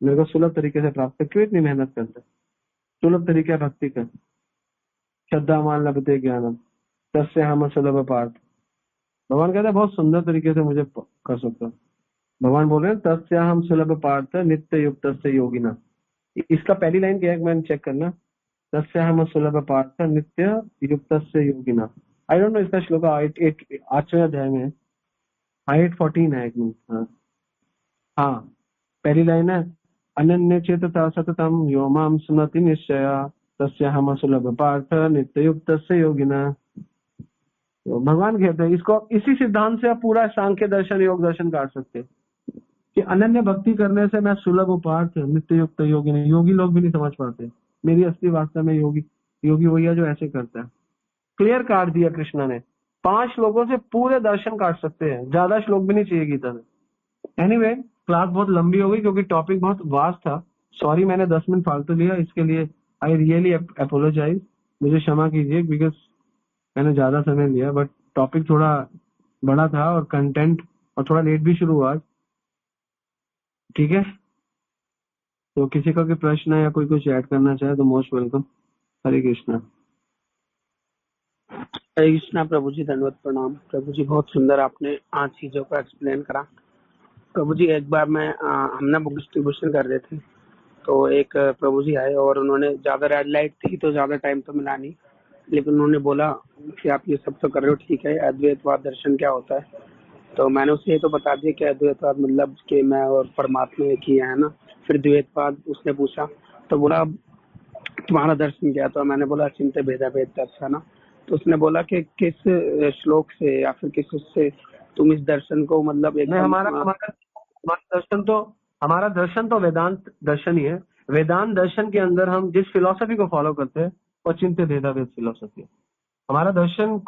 मेरे को सुलभ तरीके से प्राप्त कर, क्यों इतनी मेहनत करता है? सुलभ तरीका भक्ति का, श्रद्धावान लभते ज्ञानम तस्य हम सुलभ पार्थ। भगवान कहते हैं बहुत सुंदर तरीके से मुझे कर सकता हूँ। भगवान बोल रहे हैं तस्य हम सुलभ पार्थ नित्य युक्त योगिना। इसका पहली लाइन क्या है, मैंने चेक करना। तस्य हम सुलभ पार्थ नित्य युक्त योगिना। आई डोंट नो इसका श्लोक 8वें अध्याय में है, 8:14 है, एक मिनट। हाँ हाँ, पहली लाइन है, अनन्य चेतता सततम यो माम सुनति निश्चया तस्य हम सुलभ पार्थ नित्य युक्त योगिना। तो भगवान कहते हैं इसको, इसी सिद्धांत से आप पूरा सांख्य दर्शन योग दर्शन काट सकते हैं कि अनन्य भक्ति करने से मैं सुलभ पार्थ नित्य युक्त योगी नहीं। योगी लोग भी नहीं समझ पाते मेरी असली वास्तव में योगी, योगी वही है जो ऐसे करता है। क्लियर काट दिया कृष्णा ने। 5 श्लोकों से पूरे दर्शन काट सकते हैं, ज्यादा श्लोक भी नहीं चाहिए गीता में। एनीवे, क्लास बहुत लंबी हो गई क्योंकि टॉपिक बहुत वास्ट था। सॉरी मैंने 10 मिनट फालतू लिया, इसके लिए आई रियली अपोलोजाइज, मुझे क्षमा कीजिए बिकॉज मैंने ज्यादा समय लिया, बट टॉपिक थोड़ा बड़ा था और कंटेंट, और थोड़ा लेट भी शुरू हुआ आज। ठीक है, तो किसी का कोई प्रश्न है या कोई कुछ ऐड करना चाहे तो मोस्ट वेलकम। हरे कृष्णा। हरे कृष्णा प्रभु जी, दंडवत प्रणाम। प्रभु जी बहुत सुंदर आपने आज चीजों को एक्सप्लेन करा। प्रभु जी एक बार हमने बुक डिस्ट्रीब्यूशन कर रहे थे, तो एक प्रभु जी आए और उन्होंने ज्यादा रेड लाइट थी तो ज्यादा टाइम तो मिला नहीं, लेकिन उन्होंने बोला कि आप ये सब तो कर रहे हो, ठीक है, अद्वैतवाद दर्शन क्या होता है? तो मैंने उसे ये तो बता दिया कि अद्वैतवाद मतलब कि मैं और परमात्मा एक ही है ना। फिर द्वैतवाद उसने पूछा, तो बोला तुम्हारा दर्शन क्या? तो मैंने बोला चिंत्य भेदा भेद दर्शन ना। तो उसने बोला कि किस श्लोक से या फिर किस उससे तुम इस दर्शन को मतलब नहीं, एकदम हमारा दर्शन तो वेदांत दर्शन ही है। वेदांत दर्शन के अंदर हम जिस फिलॉसफी को फॉलो करते हैं वो चिंत्य भेदाभेद फिलॉसफी है। हमारा दर्शन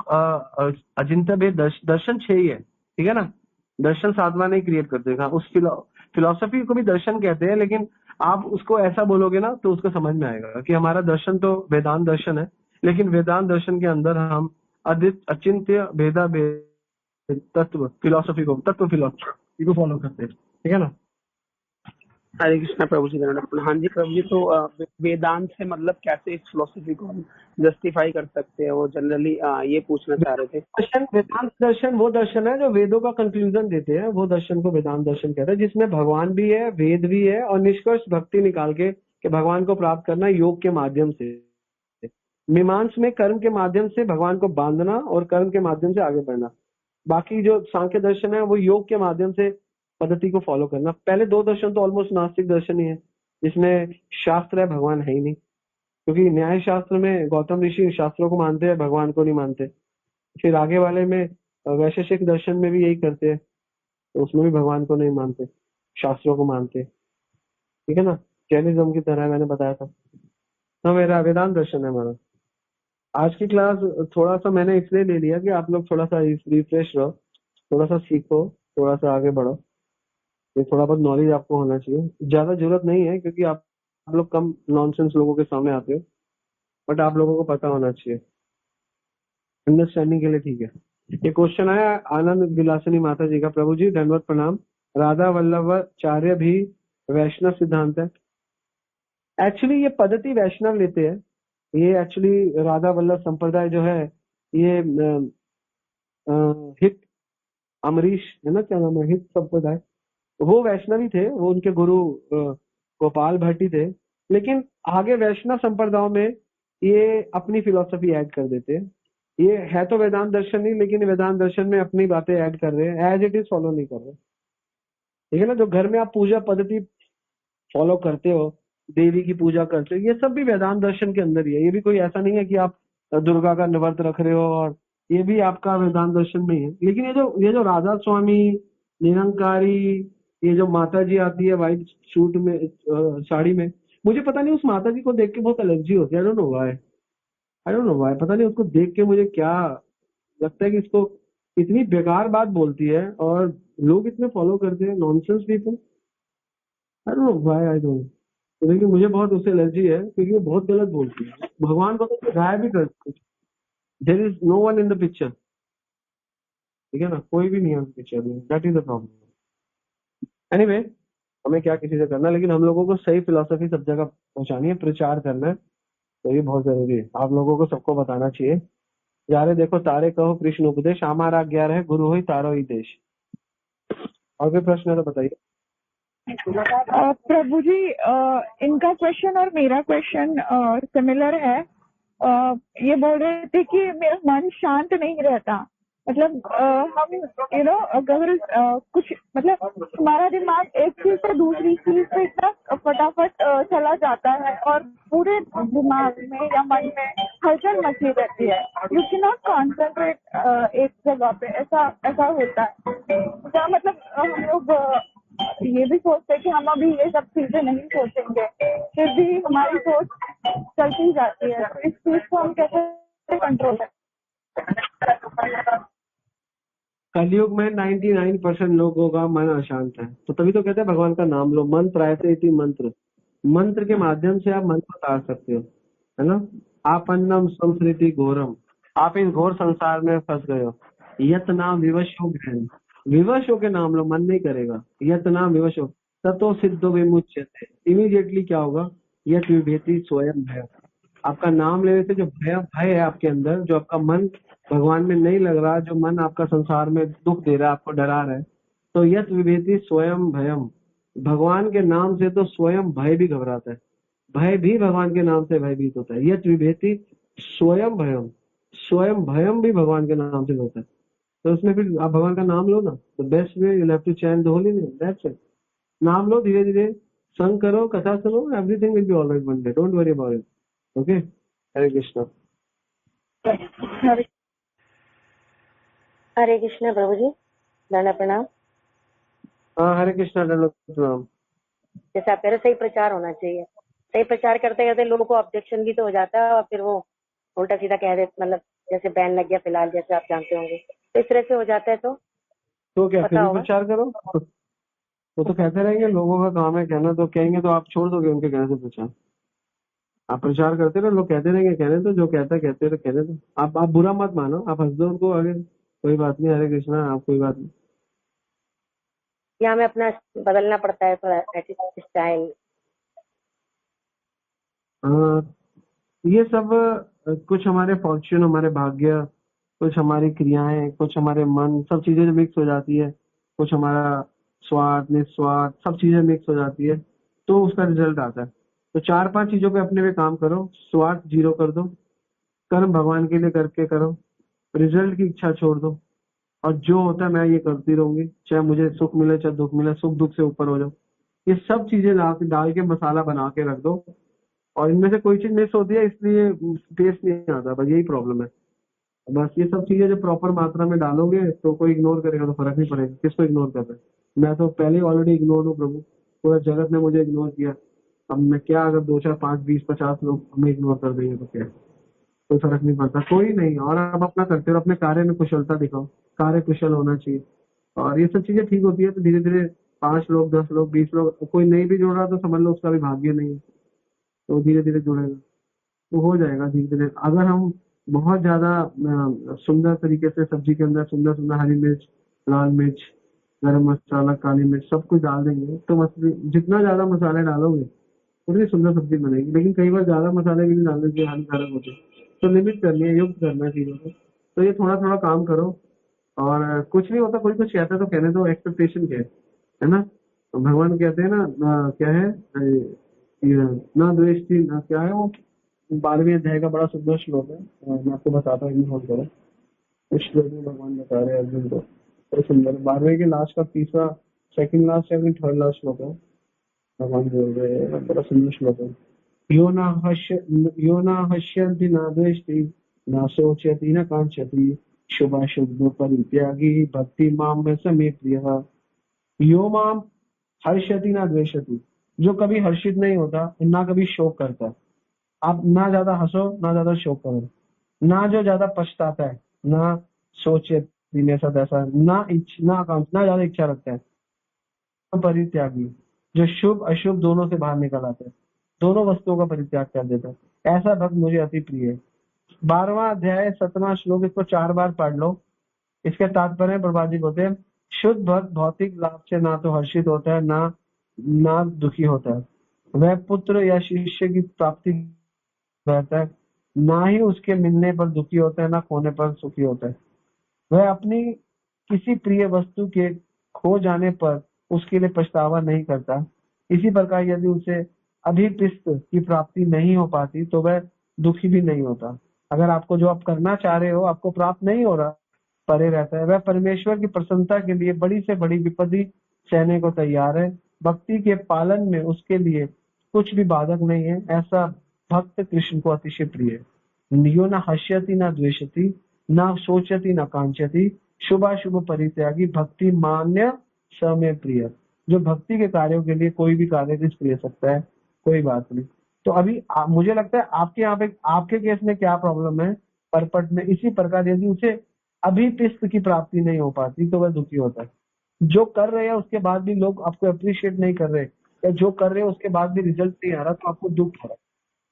अचिंत्य भेद दर्शन 6 ही है, ठीक है ना। दर्शन 7वां नहीं क्रिएट करते। हाँ, उस फिलॉसफी को भी दर्शन कहते हैं, लेकिन आप उसको ऐसा बोलोगे ना तो उसको समझ में आएगा कि हमारा दर्शन तो वेदांत दर्शन है। लेकिन वेदांत दर्शन के अंदर हम अचिंत्य भेदा भेद तत्व फिलोसफी को फॉलो करते हैं, ठीक है ना। हरे कृष्णा प्रभु जी धन्यवाद। हाँ जी प्रभु जी, तो वेदांत से मतलब कैसे इस फिलोसफी को हम जस्टिफाई कर सकते हैं, वो जनरली ये पूछना चाह रहे थे। दर्शन, वेदांत दर्शन वो दर्शन है जो वेदों का कंक्लूजन देते हैं, वो दर्शन को वेदांत दर्शन कहते हैं, जिसमें भगवान भी है, वेद भी है, और निष्कर्ष भक्ति निकाल के कि भगवान को प्राप्त करना योग के माध्यम से। मीमांस में कर्म के माध्यम से भगवान को बांधना और कर्म के माध्यम से आगे बढ़ना। बाकी जो सांख्य दर्शन है वो योग के माध्यम से पद्धति को फॉलो करना। पहले दो दर्शन तो ऑलमोस्ट नास्तिक दर्शन ही है, जिसमें शास्त्र है, भगवान है ही नहीं, क्योंकि न्याय शास्त्र में गौतम ऋषि शास्त्रों को मानते हैं, भगवान को नहीं मानते। फिर आगे वाले में वैशेषिक दर्शन में भी यही करते हैं, तो उसमें भी भगवान को नहीं मानते, शास्त्रों को मानते हैं, ठीक है ना। जैनिज्म की तरह मैंने बताया था। तो मेरा वेदांत दर्शन है हमारा। आज की क्लास थोड़ा सा मैंने इसलिए ले लिया कि आप लोग थोड़ा सा रिफ्रेश रहो, थोड़ा सा सीखो, थोड़ा सा आगे बढ़ो। ये थोड़ा बहुत नॉलेज आपको होना चाहिए, ज्यादा जरूरत नहीं है क्योंकि आप लोग कम नॉनसेंस लोगों के सामने आते हो, बट आप लोगों को पता होना चाहिए, अंडरस्टैंडिंग के लिए, ठीक है। ये क्वेश्चन आया आनंद विलासिनी माता जी का। प्रभु जी धन्यवाद प्रणाम। राधा वल्लभाचार्य भी वैष्णव सिद्धांत है। एक्चुअली ये पद्धति वैष्णव लेते हैं। ये एक्चुअली राधा वल्लभ संप्रदाय जो है, ये हित अमरीश है ना, क्या नाम है, हित संप्रदाय, वो वैष्णवी थे, वो उनके गुरु गोपाल भट्टी थे। लेकिन आगे वैष्णव संप्रदायों में ये अपनी फिलोसफी ऐड कर देते हैं। ये है तो वेदांत दर्शन नहीं, लेकिन वेदांत दर्शन में अपनी बातें ऐड कर रहे हैं, एज इट इज फॉलो नहीं कर रहे, ठीक है ना। जो घर में आप पूजा पद्धति फॉलो करते हो, देवी की पूजा करते हो, ये सब भी वेदांत दर्शन के अंदर ही है। ये भी कोई ऐसा नहीं है कि आप दुर्गा का व्रत रख रहे हो, और ये भी आपका वेदांत दर्शन में ही है। लेकिन ये जो राधा स्वामी, निरंकारी, ये जो माता जी आती है व्हाइट सूट में, साड़ी में, मुझे पता नहीं उस माता जी को देख के बहुत एलर्जी होती है। आई डोंट नो व्हाई, पता नहीं उसको देख के मुझे क्या लगता है कि इसको इतनी बेकार बात बोलती है और लोग इतने फॉलो करते हैं, nonsense people. I don't know why, I don't. लेकिन मुझे बहुत उससे एलर्जी है क्योंकि वो बहुत गलत बोलती है। भगवान को तो गायब भी करती है। There is no one in the picture, ठीक है ना, कोई भी नहीं है पिक्चर में, that is the problem. Anyway, हमें क्या किसी से करना, लेकिन हम लोगों को सही फिलोसफी सब जगह पहुंचानी है, प्रचार करना है, तो ये बहुत जरूरी है। आप लोगों को सबको बताना चाहिए। यारे देखो तारे कहो कृष्ण उपदेश, हमारा ज्ञान है गुरु हो तारो ही देश। और कोई प्रश्न है तो बताइए। प्रभु जी, इनका क्वेश्चन और मेरा क्वेश्चन सिमिलर है। ये बोल रहे थे कि मेरा मन शांत नहीं रहता। मतलब हम अगर कुछ मतलब हमारा दिमाग एक चीज से दूसरी चीज पे इतना फटाफट चला जाता है और पूरे दिमाग में या मन में हलचल मची रहती है। यू कैन नॉट कॉन्सेंट्रेट एक जगह पे, ऐसा ऐसा होता है। क्या मतलब हम लोग ये भी सोचते हैं कि हम अभी ये सब चीजें नहीं सोचेंगे, फिर भी हमारी सोच चलती जाती है। तो इस चीज को हम कैसे कंट्रोल करें? कलयुग में 99% लोगों का मन अशांत है, तो तभी तो कहते हैं भगवान का नाम लो। मंत्र ऐसे इति मंत्र, मंत्र के माध्यम से आप मन को तार सकते हो, है ना। आप अन्नम संस्कृति घोरम, आप इस घोर संसार में फंस गए हो। यत नाम विवश हो गए, विवश होके नाम लो, मन नहीं करेगा। यत नाम विवश हो ततो सिद्धो विमुच्यते, इमीडिएटली क्या होगा, यत विभेति स्वयं भय। आपका नाम लेने से जो भय है आपके अंदर, जो आपका मन भगवान में नहीं लग रहा, जो मन आपका संसार में दुख दे रहा है, आपको डरा रहा है, तो यत विभेति स्वयं भयम, भगवान के नाम से तो स्वयं भय भी घबराता है। भय भी भगवान के नाम से भयभीत होता है। यत विभेति स्वयं भयम, स्वयं भयम भी भगवान के नाम से होता है। तो उसमें फिर आप भगवान का नाम लो ना, तो best way you have to chant the holy name, that's it. नाम लो, धीरे धीरे संग करो, कथा सुनो, everything will be alright one day, don't worry about it. Okay, Hare Krishna. Hare Krishna प्रभु जी, धन्यवाद प्रणाम। हाँ, हरे कृष्णा, धन्यवाद प्रणाम। जैसे आप कह रहे, सही प्रचार होना चाहिए। सही प्रचार करते करते लोगों को ऑब्जेक्शन भी तो हो जाता है और फिर वो उल्टा सीधा कह देते, मतलब जैसे बैन लग गया फिलहाल, जैसे आप जानते होंगे, तो इस तरह से हो जाता है। तो क्या फिर पता भी होगा। प्रचार करो। वो तो कहते रहेंगे, लोगों का काम है कहना, तो कहेंगे तो आप छोड़ दोगे उनके कहने से प्रचार। आप प्रचार करते रहो, लोग कहते रहेंगे, कहने दो, जो कहता है कहते रहो, कहने दो। आप बुरा मत मानो, आप हंस दो उनको, आगे कोई बात नहीं, हरे कृष्णा, आप कोई बात नहीं। या हमें अपना बदलना पड़ता है थोड़ा स्टाइल? हाँ, ये सब कुछ हमारे फॉर्च्यून, हमारे भाग्य, कुछ हमारी क्रियाएं, कुछ हमारे मन, सब चीजें जो मिक्स हो जाती है, कुछ हमारा स्वार्थ निस्वार्थ, सब चीजें मिक्स हो जाती है, तो उसका रिजल्ट आता है। तो 4-5 चीजों पे अपने पे काम करो, स्वार्थ जीरो कर दो, कर्म भगवान के लिए करके करो, रिजल्ट की इच्छा छोड़ दो, और जो होता है मैं ये करती रहूंगी, चाहे मुझे सुख मिले चाहे दुख मिले, सुख दुख से ऊपर हो जाओ। ये सब चीजें डाल के मसाला बना के रख दो, और इनमें से कोई चीज मिस होती है इसलिए टेस्ट नहीं आता, बस यही प्रॉब्लम है। बस ये सब चीजें जो प्रॉपर मात्रा में डालोगे तो कोई इग्नोर करेगा तो फर्क नहीं पड़ेगा, किसको इग्नोर कर रहे हैं। मैं तो पहले ऑलरेडी इग्नोर हूँ प्रभु, पूरा जगत ने मुझे इग्नोर किया। अब मैं क्या, अगर 2 4 5 20 50 लोग हमें इग्नोर कर देंगे तो क्या, कोई फर्क नहीं पड़ता, कोई नहीं। और आप अपना करते हो, अपने कार्य में कुशलता दिखाओ, कार्य कुशल होना चाहिए, और ये सब चीजें ठीक होती है तो धीरे धीरे 5 लोग 10 लोग 20 लोग, कोई नहीं भी जुड़ रहा तो समझ लो उसका भी भाग्य नहीं है, तो धीरे धीरे जुड़ेगा, तो हो जाएगा धीरे धीरे। अगर हम बहुत ज्यादा सुंदर तरीके से सब्जी के अंदर सुंदर सुंदर हरी मिर्च, लाल मिर्च, गरम मसाला, काली मिर्च सब कुछ डाल देंगे, तो मछली जितना ज्यादा मसाले डालोगे उतनी सुंदर सब्जी बनेगी। लेकिन कई बार ज्यादा मसाले भी नहीं डालने से हानिकारक होते हैं, तो लिमिट करनी है, युक्त करना है चीजों को। तो ये थोड़ा थोड़ा काम करो, और कुछ नहीं होता, कोई कुछ कहता है तो कहने दो, एक्सपेक्टेशन क्या है ना। तो भगवान कहते हैं ना, क्या है, ये ना द्वेष्टि ना, क्या है वो, 12वें अध्याय का बड़ा सुंदर श्लोक है, मैं आपको बताता हूँ, नोट करो। इस श्लोक में भगवान बता रहे हैं अर्जुन को, बड़ा सुंदर, 12वें के लास्ट का तीसरा, सेकंड लास्ट या थर्ड लास्ट श्लोक है। भगवान बोल रहे हैं, बड़ा सुंदर श्लोक है। यो न हश्यन्ति न द्वेष्टि न शोचति न कांक्षति शुभाशुभ परित्यागी भक्ति माम में समे प्रियः। यो माम हर्षति ना द्वेषति, जो कभी हर्षित नहीं होता ना कभी शोक करता। आप ना ज्यादा हंसो ना ज्यादा शोक करो, ना जो ज्यादा पछताता है, ना सोचे दिन ऐसा तैसा, ना आकांक्षा, ना ज्यादा इच्छा रखता है। परित्यागी, जो शुभ अशुभ दोनों से बाहर निकल आते हैं, दोनों वस्तुओं का परित्याग कर देता है, ऐसा भक्त मुझे अति प्रिय है। 12वां अध्याय 7वां श्लोक, इसको 4 बार पढ़ लो। इसके तात्पर्य प्रभुपाद जी बोलते हैं, शुद्ध भक्त भौतिक लाभ से ना तो हर्षित होता है ना दुखी होता है, वह पुत्र या शिष्य की प्राप्ति रहता है, ना ही उसके मिलने पर दुखी होता है ना खोने पर सुखी होता है। वह अपनी किसी प्रिय वस्तु के खो जाने पर उसके लिए पछतावा नहीं करता। इसी प्रकार यदि उसे अभिप्रिय की प्राप्ति नहीं हो पाती तो वह दुखी भी नहीं होता। अगर आपको जो आप करना चाह रहे हो आपको प्राप्त नहीं हो रहा, परे रहता है, वह परमेश्वर की प्रसन्नता के लिए बड़ी से बड़ी विपत्ति सहने को तैयार है। भक्ति के पालन में उसके लिए कुछ भी बाधक नहीं है। ऐसा भक्त कृष्ण को अतिशय प्रिय है। यो न हश्यति न द्वेषति न सोचति न कांक्षति शुभाशुभ परित्यागी भक्ति मान्य समय प्रिय। जो भक्ति के कार्यों के लिए कोई भी कार्य निष्क्रिय सकता है, कोई बात नहीं। तो अभी मुझे लगता है आपके यहाँ पे, आपके केस में क्या प्रॉब्लम है, परपट में। इसी प्रकार यदि उसे अभिप्रिय की प्राप्ति नहीं हो पाती तो वह दुखी होता है। जो कर रहे हैं उसके बाद भी लोग आपको अप्रिशिएट नहीं कर रहे, या जो कर रहे हैं उसके बाद भी रिजल्ट नहीं आ रहा, तो आपको दुख हो रहा है।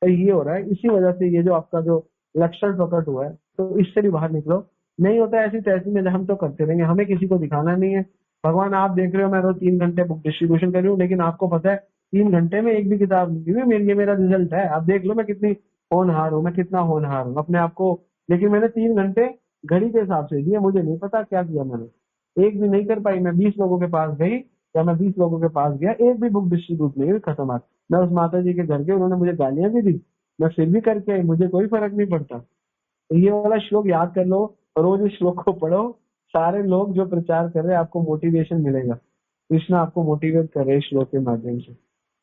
तो ये हो रहा है, इसी वजह से ये जो आपका जो लक्षण प्रकट हुआ है, तो इससे भी बाहर निकलो। नहीं होता है ऐसी तैसी में, हम तो करते रहेंगे, हमें किसी को दिखाना नहीं है। भगवान आप देख रहे हो मैं रोज 3 घंटे बुक डिस्ट्रीब्यूशन कर रही हूँ, लेकिन आपको पता है 3 घंटे में एक भी किताब नहीं हुई मेरी, ये मेरा रिजल्ट है। आप देख लो मैं कितनी होनहार हूँ, मैं कितना होनहार हूँ अपने आप को। लेकिन मैंने 3 घंटे घड़ी के हिसाब से दिए, मुझे नहीं पता क्या किया मैंने, एक भी नहीं कर पाई। मैं 20 लोगों के पास गई या मैं 20 लोगों के पास गया, एक भी बुक डिस्ट्रीब्यूट नहीं हुई, खत्म बात। मैं उस माता जी के घर गए, उन्होंने मुझे गालियां भी दी, मैं फिर भी करके आई, मुझे कोई फर्क नहीं पड़ता। तो ये वाला श्लोक याद कर लो, रोज इस श्लोक को पढ़ो। सारे लोग जो प्रचार कर रहे हैं आपको मोटिवेशन मिलेगा, कृष्ण आपको मोटिवेट कर रहे हैं श्लोक के माध्यम से।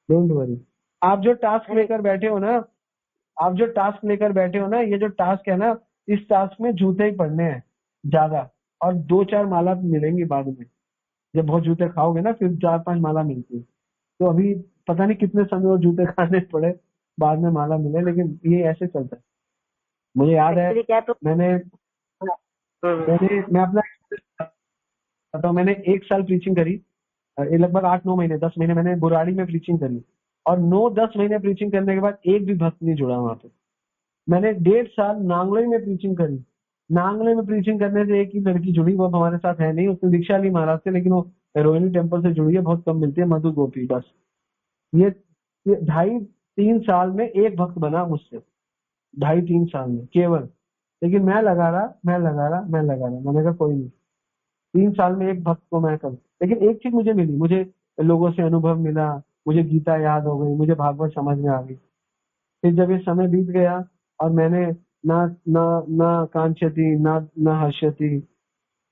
Don't worry. आप जो टास्क लेकर बैठे हो ना, आप जो टास्क लेकर बैठे हो ना, ये जो टास्क है ना, इस टास्क में जूते ही पड़ने हैं ज्यादा, और 2 4 माला मिलेंगी बाद में। जब बहुत जूते खाओगे ना फिर 4 5 माला मिलती है। तो अभी पता नहीं कितने समय वो जूते खाने पड़े, बाद में माला मिले, लेकिन ये ऐसे चलता है। मुझे याद है, एक्चुअली क्या तो मैंने मैं अपना बताऊं, मैंने 1 साल प्रीचिंग करी, ये लगभग 8 9 महीने 10 महीने मैंने बुराड़ी में प्रीचिंग करी। और 9-10 महीने प्रीचिंग करने के बाद एक भी भक्त नहीं जुड़ा वहां पे। मैंने 1.5 साल नांगलोई में प्रीचिंग करी। नांगलोई में प्रीचिंग करने से एक ही लड़की जुड़ी, वो अब हमारे साथ है नहीं, उसने दीक्षा ली महाराज से, लेकिन वो रोहिणी टेम्पल से जुड़ी है, बहुत कम मिलती है, मधु गोपी बस। ये 2.5-3 साल में एक भक्त बना मुझसे, 2.5-3 साल में केवल। लेकिन मैं लगा रहा, मैंने कहा कोई नहीं, 3 साल में एक भक्त को मैं कर। लेकिन एक चीज मुझे मिली, मुझे लोगों से अनुभव मिला, मुझे गीता याद हो गई, मुझे भागवत समझ में आ गई। फिर जब ये समय बीत गया और मैंने ना ना ना कांक्षति ना हर्षति,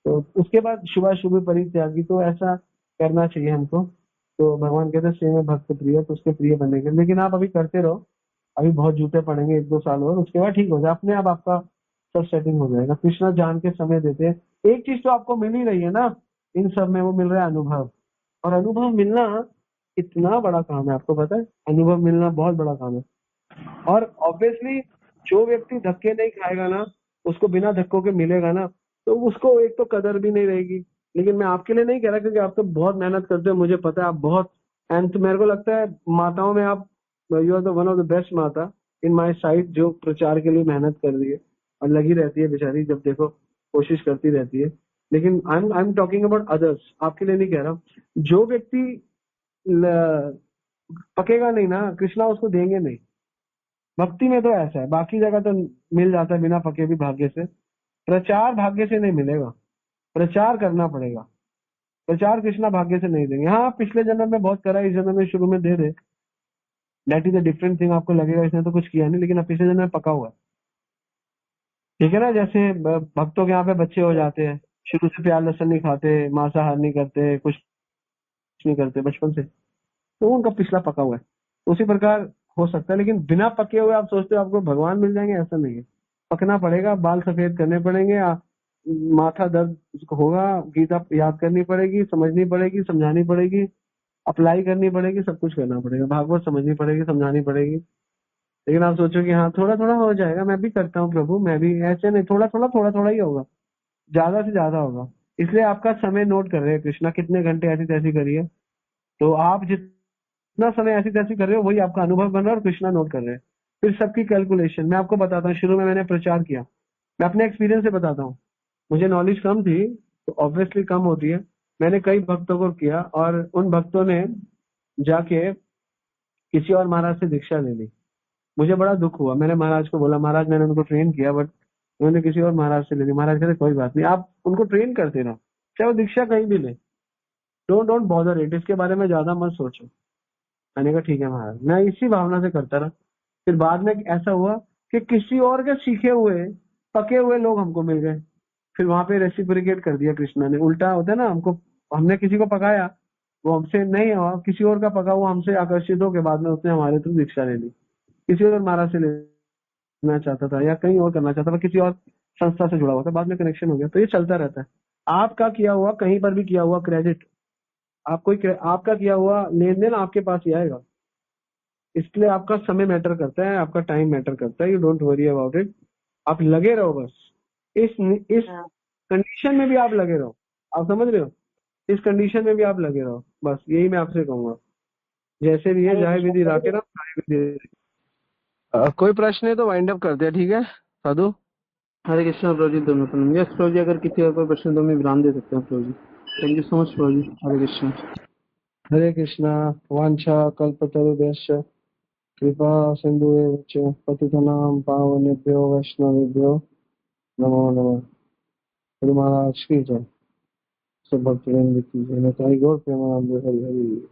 तो उसके बाद शुभ परित्यागी, तो ऐसा करना चाहिए हमको। तो भगवान कहते हैं सेव भक्त प्रिय, तो उसके प्रिय बनेंगे। लेकिन आप अभी करते रहो, अभी बहुत जूते पड़ेंगे 1-2 साल और, उसके बाद ठीक हो जाए अपने आप, आपका सब सेटिंग हो जाएगा। कृष्णा जान के समय देते हैं। एक चीज तो आपको मिल ही रही है ना इन सब में, वो मिल रहा है अनुभव। और अनुभव मिलना इतना बड़ा काम है, आपको पता है, अनुभव मिलना बहुत बड़ा काम है। और ऑब्वियसली जो व्यक्ति धक्के नहीं खाएगा ना, उसको बिना धक्कों के मिलेगा ना, तो उसको एक तो कदर भी नहीं रहेगी। लेकिन मैं आपके लिए नहीं कह रहा, क्योंकि आप तो बहुत मेहनत करते हो, मुझे पता है आप बहुत, एंड तो मेरे को लगता है माताओं में आप, you are the one of the best mata in my site, जो प्रचार के लिए मेहनत कर रही है और लगी रहती है बेचारी, जब देखो कोशिश करती रहती है। लेकिन I am talking about others, आपके लिए नहीं कह रहा हूँ। जो व्यक्ति पकेगा नहीं ना, कृष्णा उसको देंगे नहीं। भक्ति में तो ऐसा है, बाकी जगह तो मिल जाता है बिना पके भी भाग्य से। प्रचार भाग्य से नहीं मिलेगा, प्रचार करना पड़ेगा। प्रचार कृष्णा भाग्य से नहीं देंगे। हाँ, पिछले जन्म में बहुत करा, इस जन्म में शुरू में दे दे, that is a different thing. आपको लगेगा इसने तो कुछ किया नहीं, लेकिन अब पिछले जन्म में पका हुआ है। ठीक है ना, जैसे भक्तों के यहाँ पे बच्चे हो जाते हैं, शुरू से प्याज लहसुन नहीं खाते, मांसाहार नहीं करते, कुछ नहीं करते बचपन से, तो उनका पिछला पका हुआ है। उसी प्रकार हो सकता है। लेकिन बिना पके हुए आप सोचते हो आपको भगवान मिल जाएंगे, ऐसा नहीं है। पकना पड़ेगा, बाल सफेद करने पड़ेंगे, माथा दर्द होगा, गीता याद करनी पड़ेगी, समझनी पड़ेगी, समझानी पड़ेगी, अप्लाई करनी पड़ेगी, सब कुछ करना पड़ेगा, भागवत समझनी पड़ेगी, समझानी पड़ेगी। लेकिन आप सोचो कि हाँ थोड़ा थोड़ा हो जाएगा, मैं भी करता हूँ प्रभु, मैं भी, ऐसे नहीं, थोड़ा थोड़ा ही होगा, ज्यादा से ज्यादा होगा। इसलिए आपका समय नोट कर रहे हैं कृष्णा, कितने घंटे ऐसी तैसी करिए, तो आप जितना समय ऐसी तैसी कर रहे हो वही आपका अनुभव बन रहा है, और कृष्णा नोट कर रहे हैं। फिर सबकी कैलकुलेशन मैं आपको बताता हूँ। शुरू में मैंने प्रचार किया, मैं अपने एक्सपीरियंस से बताता हूँ। मुझे नॉलेज कम थी, तो ऑब्वियसली कम होती है। मैंने कई भक्तों को किया, और उन भक्तों ने जाके किसी और महाराज से दीक्षा ले ली। मुझे बड़ा दुख हुआ, मैंने महाराज को बोला, महाराज मैंने उनको ट्रेन किया, बट उन्होंने किसी और महाराज से ले ली। महाराज कहते कोई बात नहीं, आप उनको ट्रेन करते रहो, चाहे वो दीक्षा कहीं भी ले, डोंट बॉदर इट, इसके बारे में ज्यादा मत सोचो। मैंने कहा ठीक है महाराज, मैं इसी भावना से करता रहा। फिर बाद में ऐसा हुआ कि किसी और के सीखे हुए पके हुए लोग हमको मिल गए। फिर वहां पे रेसिप्रोकेट कर दिया कृष्णा ने, उल्टा होता है ना, हमको, हमने किसी को पकाया, वो हमसे नहीं हुआ, किसी और का पका हुआ हमसे आकर्षित होकर बाद में उसने हमारे थ्रू दीक्षा ले ली। किसी और महाराज से लेना चाहता था या कहीं और करना चाहता था, किसी और संस्था से जुड़ा हुआ था, बाद में कनेक्शन हो गया। तो ये चलता रहता है। आपका किया हुआ, कहीं पर भी किया हुआ क्रेडिट, आपका किया हुआ लेन देन आपके पास ही आएगा। इसलिए आपका समय मैटर करता है, आपका टाइम मैटर करता है। You don't worry about it, आप लगे रहो बस। इस हाँ कंडीशन में भी आप लगे रहो, आप समझ रहे हो, इस कंडीशन में भी आप लगे रहो, बस यही मैं आपसे कहूंगा। जैसे भी है, हरे जाए कृष्णा विधि प्रभु राके जी। राम, खाए विधि। कोई प्रश्न है तो वाइंड अप करते हैं, ठीक है साधु। हरे कृष्णा प्रभु जी, दोनों प्रणाम। यस प्रभु जी, अगर किसी का कोई प्रश्न तो मैं विराम दे सकता हूँ प्रभु जी। थैंक यू सो मच प्रभु जी। हरे कृष्णा। हरे कृष्णा। वांछा कल्पतरुभ्यश्च कृपा सिंधुएव च पतितनां पावनेभ्यो वैष्णवेभ्यो नमो नमः। गुरु महाराज की जय। सब भक्तवृंद की जय। निताई गौर प्रेमानंद हरि हरि।